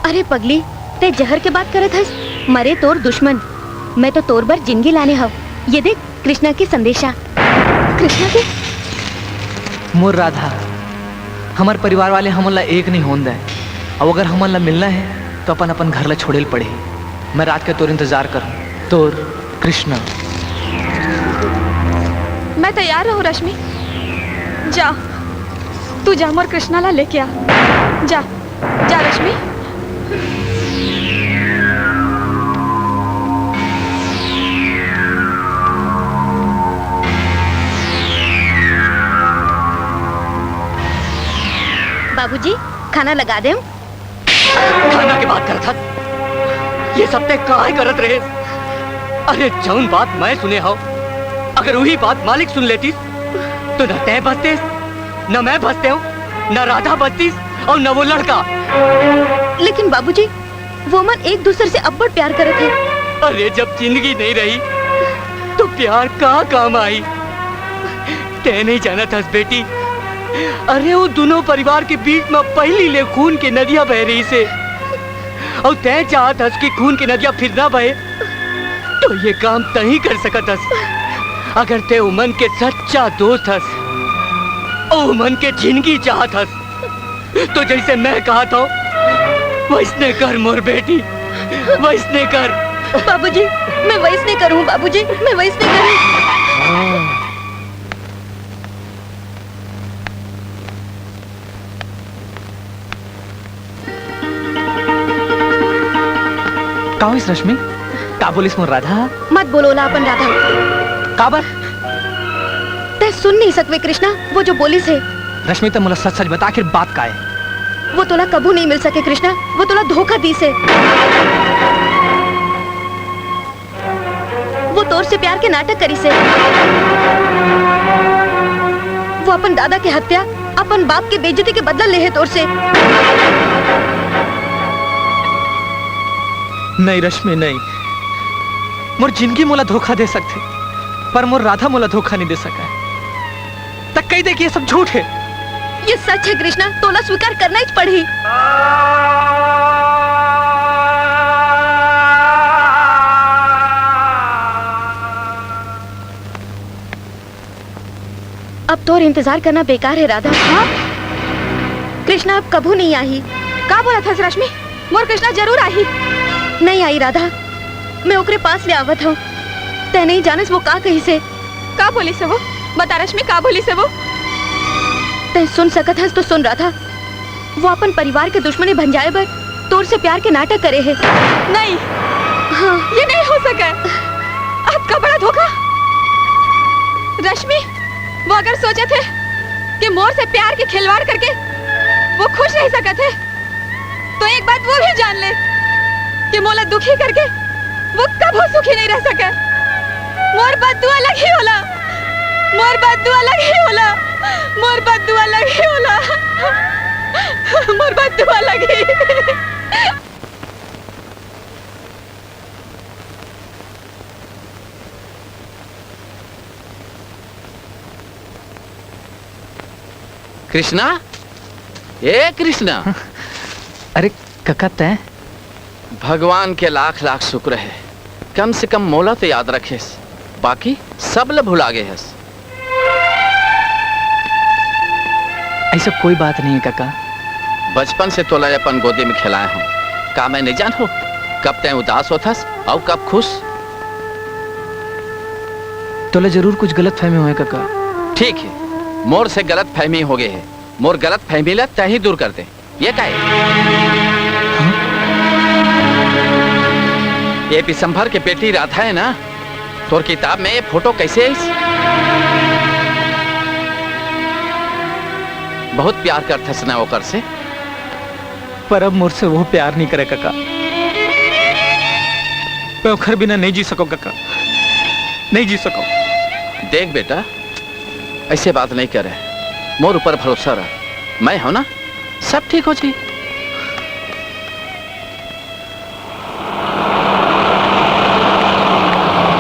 अरे पगली, ते जहर के बात करत हस? मरे तोर दुश्मन, मैं तो तोर बर जिंदगी लाने हव। ये देख कृष्णा की संदेशा। कृष्णा के? मोर राधा, हमार परिवार वाले हमन ला एक नहीं होन दे। और अगर हमन ला मिलना है तो अपन अपन घर ला छोड़े पड़े। मैं रात के तोर इंतजार कर। तोर कृष्णा। मैं तैयार हूँ रश्मि। जा, तू जा मोर कृष्णा ला लेके आ। जा जा रश्मि। बाबूजी, खाना लगा दे। खाना के बात करत था। ये सब ते काहे करत रहे? अरे जौन बात मैं सुने हो, अगर वही बात मालिक सुन लेती तो न तय बचते, न मैं बचते हूँ, न राधा बचती और न वो लड़का। लेकिन बाबूजी, वो मन एक दूसरे से अब्बड़ प्यार करे थे। अरे जब जिंदगी नहीं रही तो प्यार कहाँ काम आई? तय नहीं जाना था बेटी। अरे वो दोनों परिवार के बीच में पहली ले खून की नदियां बह रही से, और तय चाहत हस कि खून की नदियां फिर ना बहे तो ये काम तही कर सकत हस। अगर ते उमन के सच्चा दोस्त हस और उमन के जिंदगी चाहत हस तो जैसे मैं कहा था वैसने कर मोर बेटी, वैसने कर। बाबूजी, मैं वैसने करूं बाबूजी, मैं वैसने करूं। का होइस रश्मि? का बोलिस मोर राधा? मत बोलो ला अपन राधा। काबर? ते सुन नहीं सकवे कृष्णा, वो जो बोली से। रश्मि तो मुला सच सच बता, आखिर बात का है? वो तोला कबू नहीं मिल सके कृष्णा, वो तोला धोखा दी से। वो तोर से प्यार के नाटक करी से। वो अपन दादा के हत्या, अपन बाप के बेइज्जती के बदला ले है तोर से। नहीं रश्मि नहीं, मोर जिंदगी मोला धोखा दे सकते, पर मोर राधा मोला धोखा नहीं दे सका। तक कही दे कि ये सब झूठ है। ये सच है कृष्णा, तोला स्वीकार करना ही पड़ी। अब तो और इंतजार करना बेकार है राधा। हाँ? कृष्णा अब कभू नहीं आई। का बोला था रश्मि? मोर कृष्णा जरूर आई। नहीं आई राधा, मैं ओकरे पास ले आवत हूँ। ते नहीं जानस वो का कही से। का बोली से वो? बता रश्मि, का बोली से वो? ते सुन सकत हस तो सुन राधा। वो अपन परिवार के दुश्मनी बन जाए बर तोर से प्यार के नाटक करे है। नहीं, हाँ, ये नहीं हो सका। आपका बड़ा धोखा। रश्मि, वो अगर सोचे थे कि मोर से प्यार के खिलवाड़ करके वो खुश रह सकत है, तो एक बात वो भी जान ले कि मोला दुखी करके वो कभी सुखी नहीं रह सके। मोर बद्दुआ लगी होला, मोर बद्दुआ लगी होला, मोर बद्दुआ लगी होला, मोर बद्दुआ लगी। कृष्णा, ए कृष्णा। अरे कका तय? भगवान के लाख लाख शुक्र है, कम से कम मोला तो याद रखेस, बाकी सब ल भुला गए हस। ऐसा कोई बात नहीं है काका। बचपन से तोला अपन गोदी में खिलाए हूँ, का मैं नहीं जान हो कब तय उदास होथस और कब खुश। तोला जरूर कुछ गलत फहमी हुए काका। ठीक है, मोर से गलत फहमी हो गए है, मोर गलत फहमी ला तय ही दूर कर दे। ये क्या है? ये विशंभर के बेटी राधा है ना? तोर किताब में ये फोटो कैसे है? बहुत प्यार करथस ना ओकर से। पर अब मोर से वो प्यार नहीं करे काका। मैं ओकर बिना नहीं जी सको काका, नहीं जी सको। देख बेटा, ऐसे बात नहीं करे, मोर ऊपर भरोसा रह, मैं हूं ना, सब ठीक हो जाए।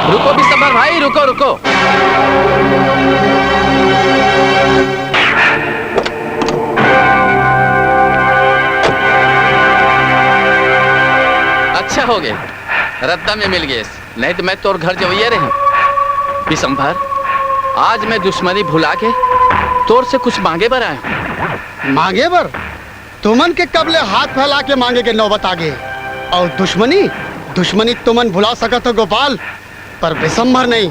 रुको विशंभर भाई, रुको रुको। अच्छा हो गया रत्ता में मिल गए, नहीं तो मैं तोर घर जवैया रही। विशंभर, आज मैं दुश्मनी भुला के तोर से कुछ मांगे बर आया हूं। मांगे बर? तुमन के कबले हाथ फैला के मांगे के नौबत आ गए। और दुश्मनी दुश्मनी तुमन भुला सकत हो गोपाल, पर विशंभर नहीं।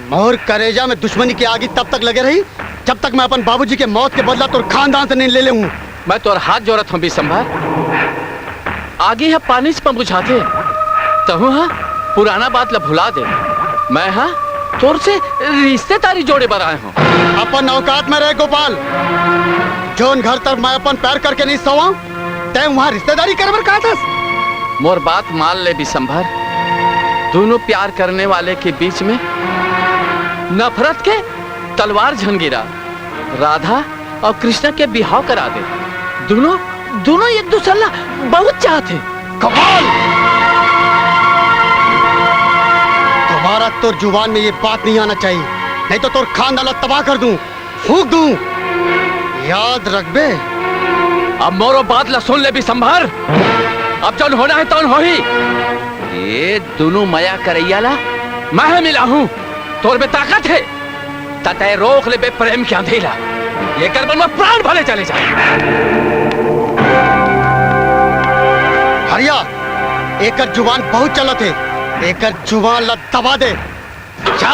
मोर करेजा में दुश्मनी की आगी तब तक लगे रही जब तक मैं अपन बाबूजी के मौत के बदला तोर खानदान से नहीं ले लूं। मैं तोर हाथ जोड़त हूं विशंभर, आगे है पानी से बुझाते तहु हा पुराना बात ला भुला दे। मैं हा तोर से रिश्तेदारी जोड़े बर आए हूं। अपन औकात में रहे गोपाल, जोन घर तक मैं अपन पैर करके नहीं सोवा, तय वहां रिश्तेदारी करे बर कहा था। मोर बात मान ले विशंभर, दोनों प्यार करने वाले के बीच में नफरत के तलवार झनगिरा। राधा और कृष्ण के बिहाव करा दे। दोनों दोनों एक दूसरे ला बहुत चाहते। कमाल! दोबारा तोर जुबान में ये बात नहीं आना चाहिए, नहीं तो तोर खानदान तबाह कर दूं, फूंक दूं। याद रख बे। अब मोरो बात ला सुन ले विशंभर, अब जौन होना है तौन हो ही। ये दोनों माया करैया ला मैं मिला हूं, तोर में ताकत है, ततय रोक ले बे प्रेम के अंधेला। ये कर बन में प्राण भले चले जाए। हरिया, एकर जुबान बहुत चलत है, एकर जुबान ला दबा दे। जा।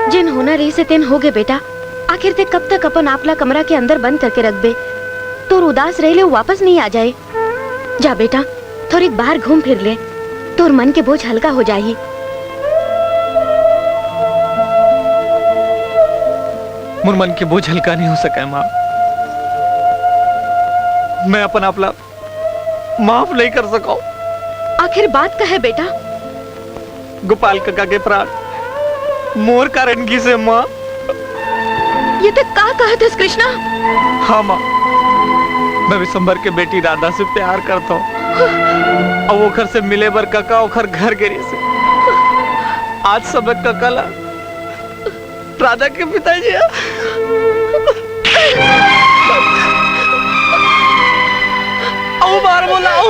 जिन होना रही से तेन हो गए बेटा। आखिर ते कब तक अपन आपला कमरा के अंदर बंद करके रख बे? तोर उदास रह ले वापस नहीं आ जाए। जा बेटा, थोड़ी बाहर घूम फिर ले, तोर मन के बोझ हल्का हो जाही। मोर मन के बोझ हल्का नहीं हो सका है माँ। मैं अपन आपला माफ नहीं कर सका। आखिर बात का है बेटा? गोपाल काका के प्राण मोर कारणगी से माँ। ये तो का कहत है कृष्णा? हाँ माँ, मैं विशंबर के बेटी राधा से प्यार करता हूँ। और वो घर से मिले बर काका ओखर घर गिरी से आज सब काका ला राधा के पिताजी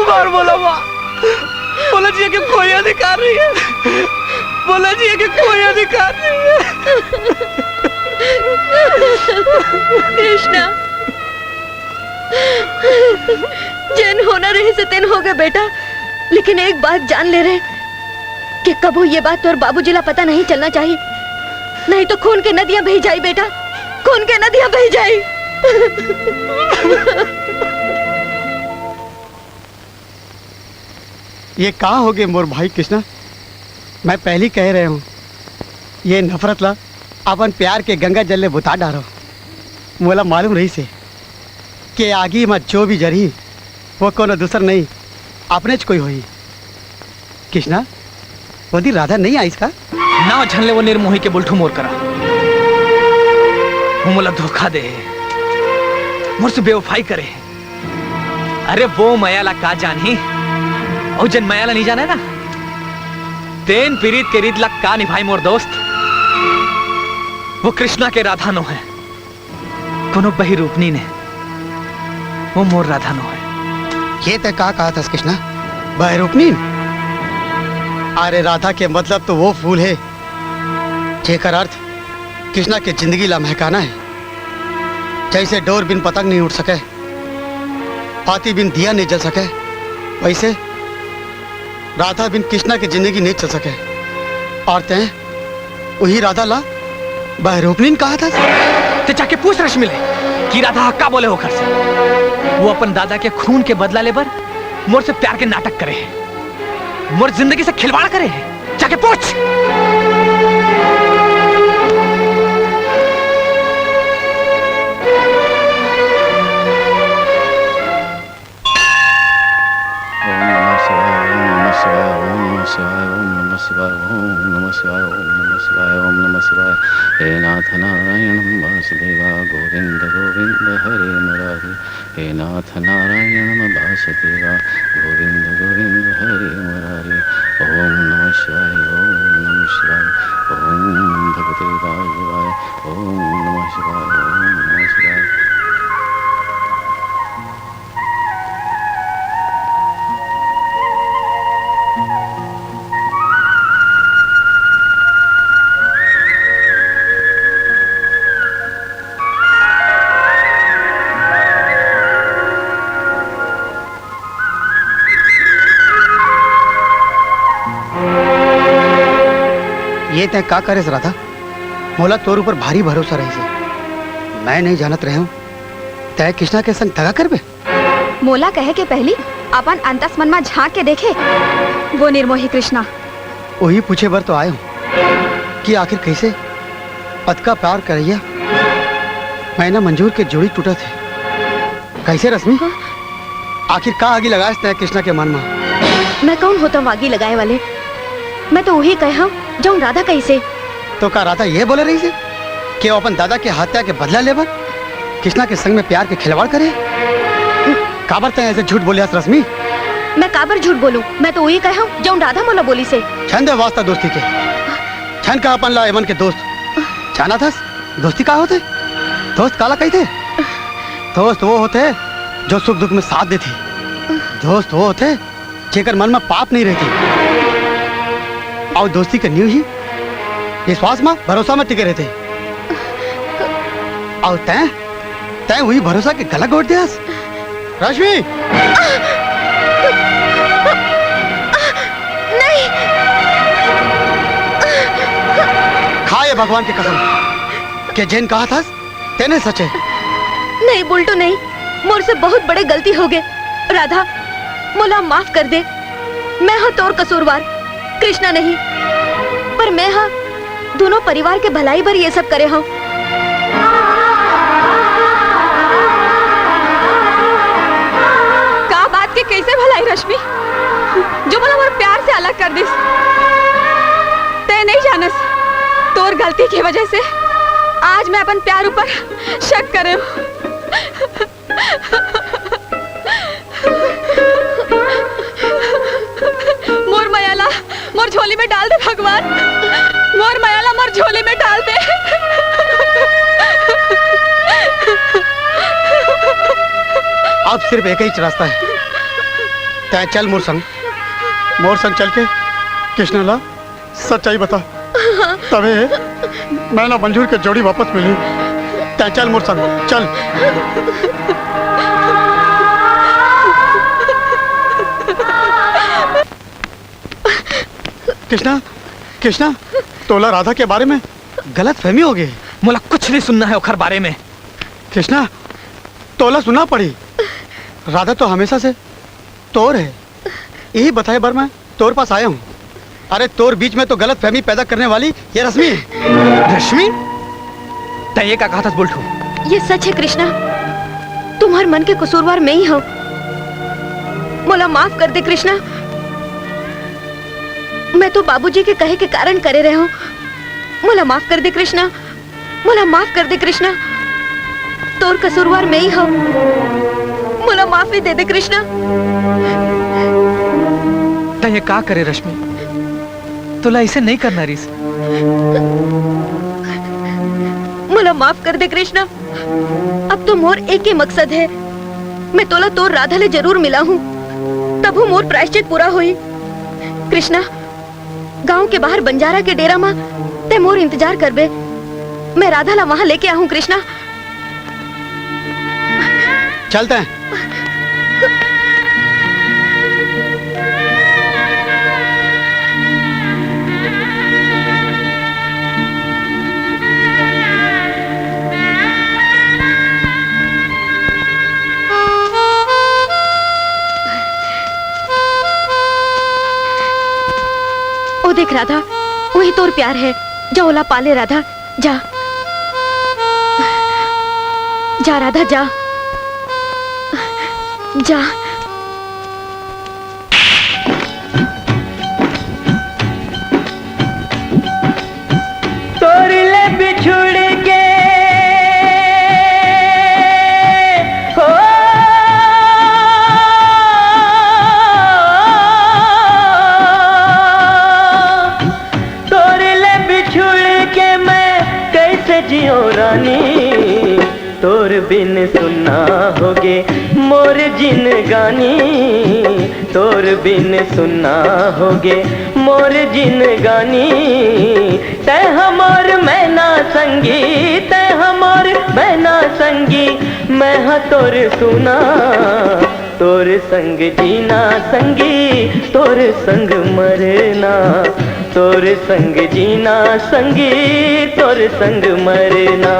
बार बोला माँ। बोला जी कि कोई अधिकार नहीं है। बोला जी कि कोई अधिकार नहीं है। कृष्णा, जैन होना रहे से तेन हो गए बेटा। लेकिन एक बात जान ले रहे कि कबो ये बात तो बाबूजी ला पता नहीं चलना चाहिए, नहीं तो खून के नदियां बह जाई बेटा, खून के नदियां बह जाई। ये कहाँ हो गए मोर भाई कृष्णा? मैं पहले कह रहे हूँ, ये नफरत ला अपन प्यार के गंगा जल ले बुता डारो। मोला मालूम रही से कि आगे मत जो भी जरी वो कोनो दूसर नहीं, अपने च कोई होई। कृष्णा, वो राधा नहीं आई इसका ना झनले वो निर्मोही के बुलठू मोर करा। वो मोला धोखा दे, मुझसे बेवफाई करे। अरे वो मयाला का जानी और जन मयाला नहीं जाने ना, तेन पीरीत के रीत लग का निभाई मोर दोस्त। वो कृष्णा के राधा नो है, कोनो बही रूपनी ने, वो मोर राधा नो है। ये तो कहा था कृष्णा, बहरूपनी? अरे राधा के मतलब तो वो फूल है जेकर अर्थ कृष्णा के जिंदगी ला महकाना है। जैसे डोर बिन पतंग नहीं उड़ सके, पाती बिन दिया नहीं जल सके, वैसे राधा बिन कृष्णा की जिंदगी नहीं चल सके। और तैं वही राधा ला बहरूपनी कहा था। ते जाके पूछ रश मिले कि राधा हक्का बोले होकर से वो अपन दादा के खून के बदला ले बर मोर से प्यार के नाटक करे, मोर जिंदगी से खिलवाड़ करे। जाके पूछ। हे नाथ नाथ नारायणं वासुदेवा गोविंद गोविंद हरे मुरारी हे नाथ नारायणं वासुदेवा गोविंद गोविंद हरे मुरारी ओम नमः शिवाय ओम नमः शिवाय ओम भगवते वासुदेवाय ओम नमः शिवाय ओम नमः शिवाय। ये तय का करे राधा मोला तोर ऊपर भारी भरोसा रही से मैं नहीं जानत रहे हूँ तय कृष्णा के संग दगा करबे। मोला कहे के पहली अपन अंतस मन में झांक के देखे वो निर्मोही कृष्णा। वही पूछे बर तो आए हूँ कि आखिर कैसे पद का प्यार करैया मैंने मंजूर के जोड़ी टूटा थे कैसे रश्मि आखिर का आगे लगाए तय कृष्णा के मन में। मैं कौन होता हूँ आगे लगाए वाले, मैं तो वही कहा जाऊं राधा कैसे। तो का राधा ये बोले रही से कि वो अपन दादा के हत्या के बदला लेबर कृष्णा के संग में प्यार के खिलवाड़ करे। काबर तय ऐसे झूठ बोले रश्मि। मैं काबर झूठ बोलूं, मैं तो वही कहा जाऊं राधा मोला बोली से। छंद वास्ता दोस्ती के छन का अपन ला एमन के दोस्त जाना था दोस्ती का होते दोस्त काला कही थे। दोस्त वो होते जो सुख दुख में साथ देती, दोस्त वो होते जेकर मन में पाप नहीं रहती और दोस्ती के नींव ही विश्वास में भरोसा में टिके रहते। और तय तय वही भरोसा के गला घोट दिया रश्मि। नहीं खाए भगवान की कसम कि जिन कहा था तेने सच है। नहीं बुलटू नहीं, मोर से बहुत बड़े गलती हो गए। राधा मोला माफ कर दे, मैं हाँ तोर कसूरवार कृष्णा नहीं, पर मैं हाँ दोनों परिवार के भलाई भर ये सब करे हूँ। का बात के कैसे भलाई रश्मि जो मला मोर प्यार से अलग कर दिस। ते नहीं जानस तोर गलती की वजह से आज मैं अपन प्यार ऊपर शक करे हूँ। मोर मयाला मोर झोली में डाल दे भगवान, मोर मयाला मोर झोली में डाल दे। अब सिर्फ एक ही रास्ता है, तय चल मोर संग चल के कृष्णा ला सच्चाई बता तबे मैं ना मंजूर के जोड़ी वापस मिली। तय चल मोर संग चल। कृष्णा कृष्णा तोला राधा के बारे में गलत फहमी हो गई। मोला कुछ नहीं सुनना है ओखर बारे में। कृष्णा तोला सुना पड़ी, राधा तो हमेशा से तोर है, यही बताए बार मैं तोर पास आया हूँ। अरे तोर बीच में तो गलत फहमी पैदा करने वाली ये रश्मि है। रश्मि तय का कहा था बुलटू। ये सच है कृष्णा, तुम्हारे मन के कसूरवार मैं ही हूँ। मोला माफ कर दे कृष्णा, मैं तो बाबूजी के कहे के कारण करे रहे हूँ। मोला माफ कर दे कृष्णा, मोला माफ कर दे कृष्णा, तोर कसूरवार मैं ही हूँ। मोला माफी दे दे कृष्णा। तय का करे रश्मि, तोला ऐसे नहीं करना रीस। मोला माफ कर दे कृष्णा, अब तो मोर एक ही मकसद है, मैं तोला तोर राधा ले जरूर मिला हूँ, तब मोर प्रायश्चित पूरा हुई। कृष्णा गांव के बाहर बंजारा के डेरा में ते मोर इंतजार करबे, मैं राधा ला वहां लेके आऊं। कृष्णा चलते हैं। ओ देख राधा, वही तोर प्यार है, जा ओला पाले राधा, जा जा राधा जा जा। तोड़ ले बिछुड़ जियो रानी तोर बिन सुनना होगे मोर जिन गानी तोर बिन सुनना होगे मोर जिन गानी तै हमार मैना संगी तै हमार मैना संगी मैं हाँ तोर सुना तोर संग जीना संगी तोर संग मरना तोर संग जीना संगी तोर संग मरना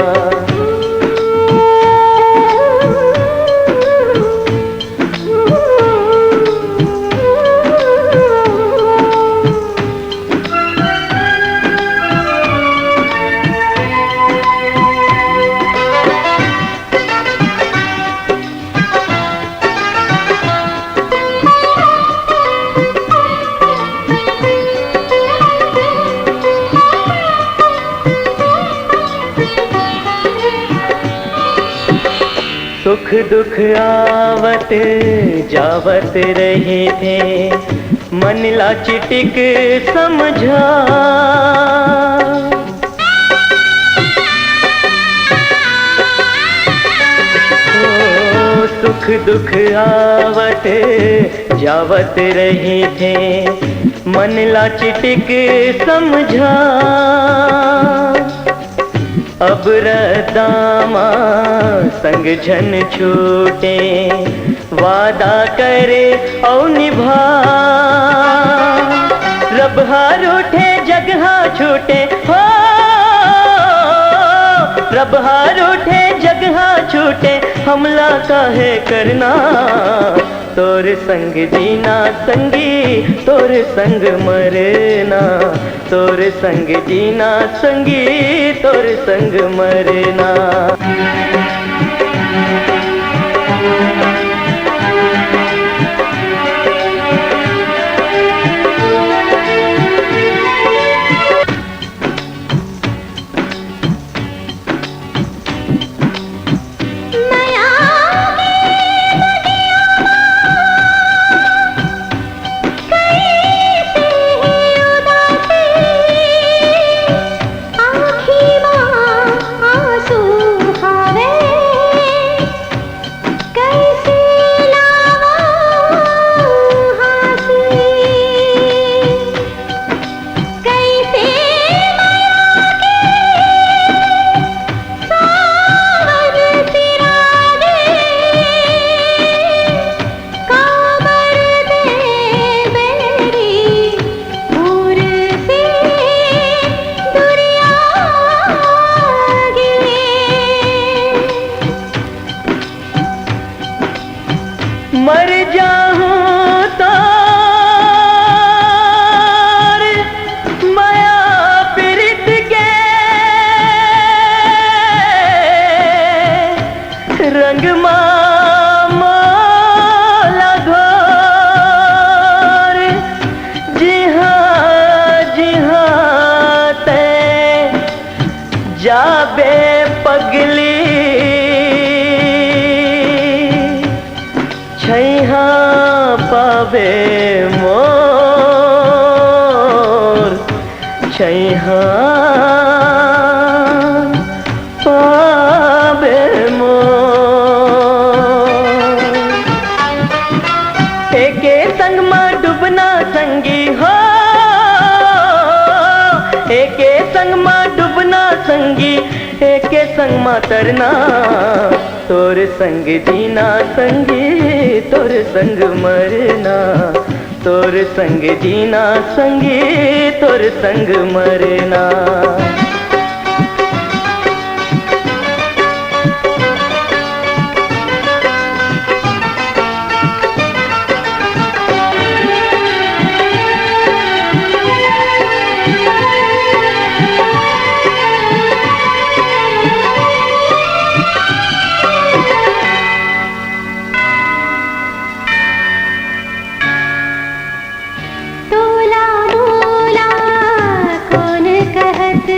सुख दुख आवत जावत रहे थे मन ला चिटिक समझा ओ, सुख दुख आवत जावत रहे थे मन ला चिटिक समझा अब रदामा संग झन छूटे वादा करे और निभा रब हार उठे जगह छूटे हो रब हार उठे जगह छूटे हमला काहे करना तोर संग जीना संगी तोर संग मरना तोर संग जीना संगी तोर संग मरना मर जाऊं तो माया पीरित के रंग माला घोर जी हाँ ते जाबे पगली छैहा पावे मोर छैहा पावे मोर एके संग में डूबना संगी हो एके संग में डूबना संगी एके संग में तरना तोर संग जीना संगी तोर संग मरना तोर संग जीना संगी तोर संग मरना तोला मोला कौन कहत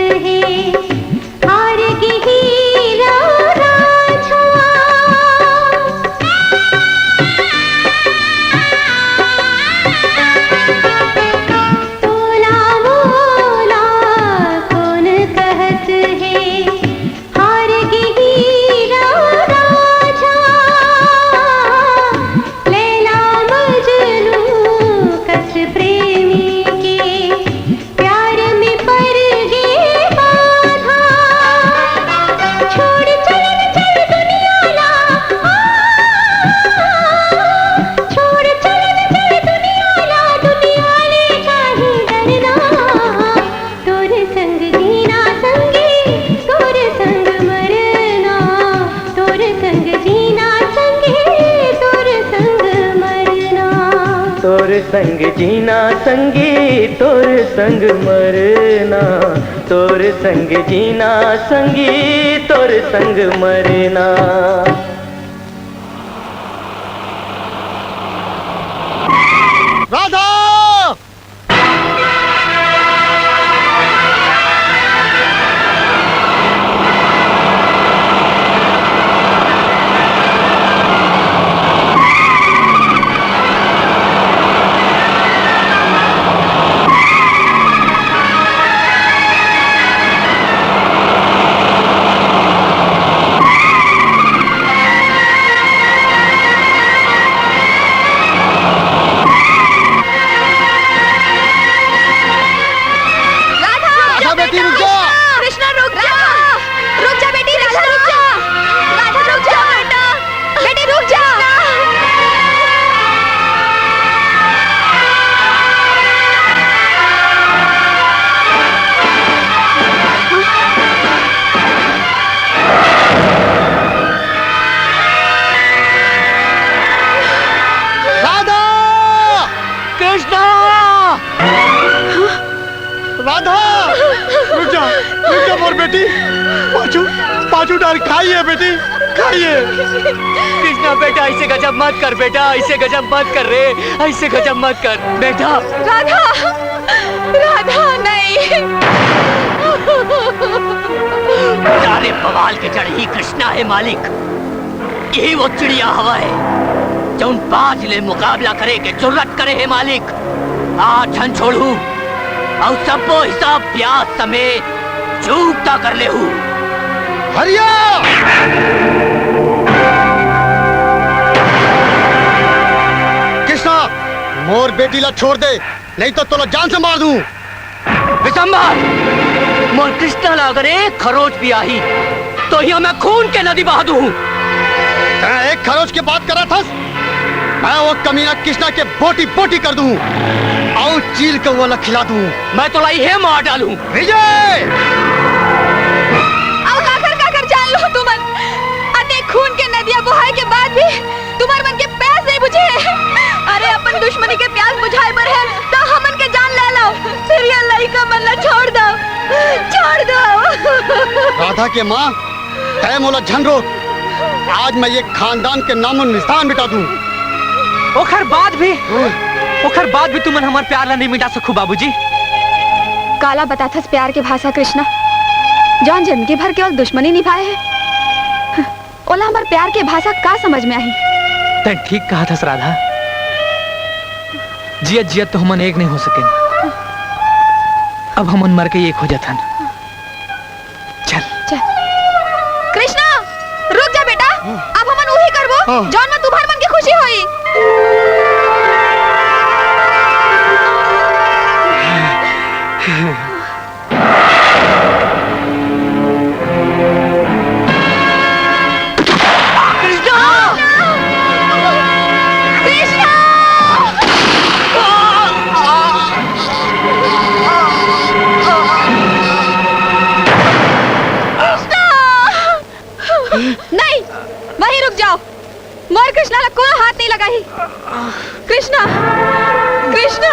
संग जीना संगी तोर संग मरना, तोर संग जीना संगी तोर संग मरना। राधा! पाचू डाल खाइए बेटी, खाइए। कृष्णा बेटा ऐसे गजब मत कर बेटा, ऐसे गजब मत कर रे, ऐसे गजब मत कर बेटा। राधा, राधा नहीं। सारे बवाल के जड़ ही कृष्णा है मालिक। यही वो चिड़िया हवा है जो उन 5 ले मुकाबला करे के जुर्रत करे है मालिक। आज छन छोड़ू और सबको हिसाब ब्याज समेत चूकता कर ले हूँ। हरिया! कृष्णा, मोर बेटी ला छोड़ दे, नहीं तो तुला जान से मार दूं। विशंबर, मोर कृष्णा ला अगर एक खरोच भी आई तो यहाँ मैं खून के नदी बहा दूं। एक खरोच की बात कर रहा था, मैं वो कमीना कृष्णा के बोटी बोटी कर दूं और चील को वाला खिला दूं। मैं तो लाई मार डालूं। विजय! खून के नदियां बहाए के बाद भी तुम्हारे मन के प्यास नहीं बुझे। अरे अपन दुश्मनी के प्यास बुझाए पर है तो हमन के जान ले लो, फिर ये लई का मन न छोड़ दो, छोड़ दो। राधा के माँ, तय मोला झन रोक, आज मैं ये खानदान के नामो निशान मिटा दूं। ओखर बाद भी तुमन हमार प्यार ला नहीं मिटा सकू बाबूजी। काला बताथस प्यार के भाषा कृष्णा, जौन जिंदगी भर केवल दुश्मनी निभाए है, ओला हमार प्यार के भाषा का समझ में आई। तै ठीक कहा था राधा, जियत जियत तो हमन एक नहीं हो सके, अब हमन मर के एक हो जाथन। चल चल। कृष्णा रुक जा बेटा, अब हमन वही करबो जौन में तुम्हार मन की खुशी होई। नहीं, वहीं रुक जाओ। मोर कृष्णा ला कोनो हाथ नहीं लगाई। कृष्णा, कृष्णा।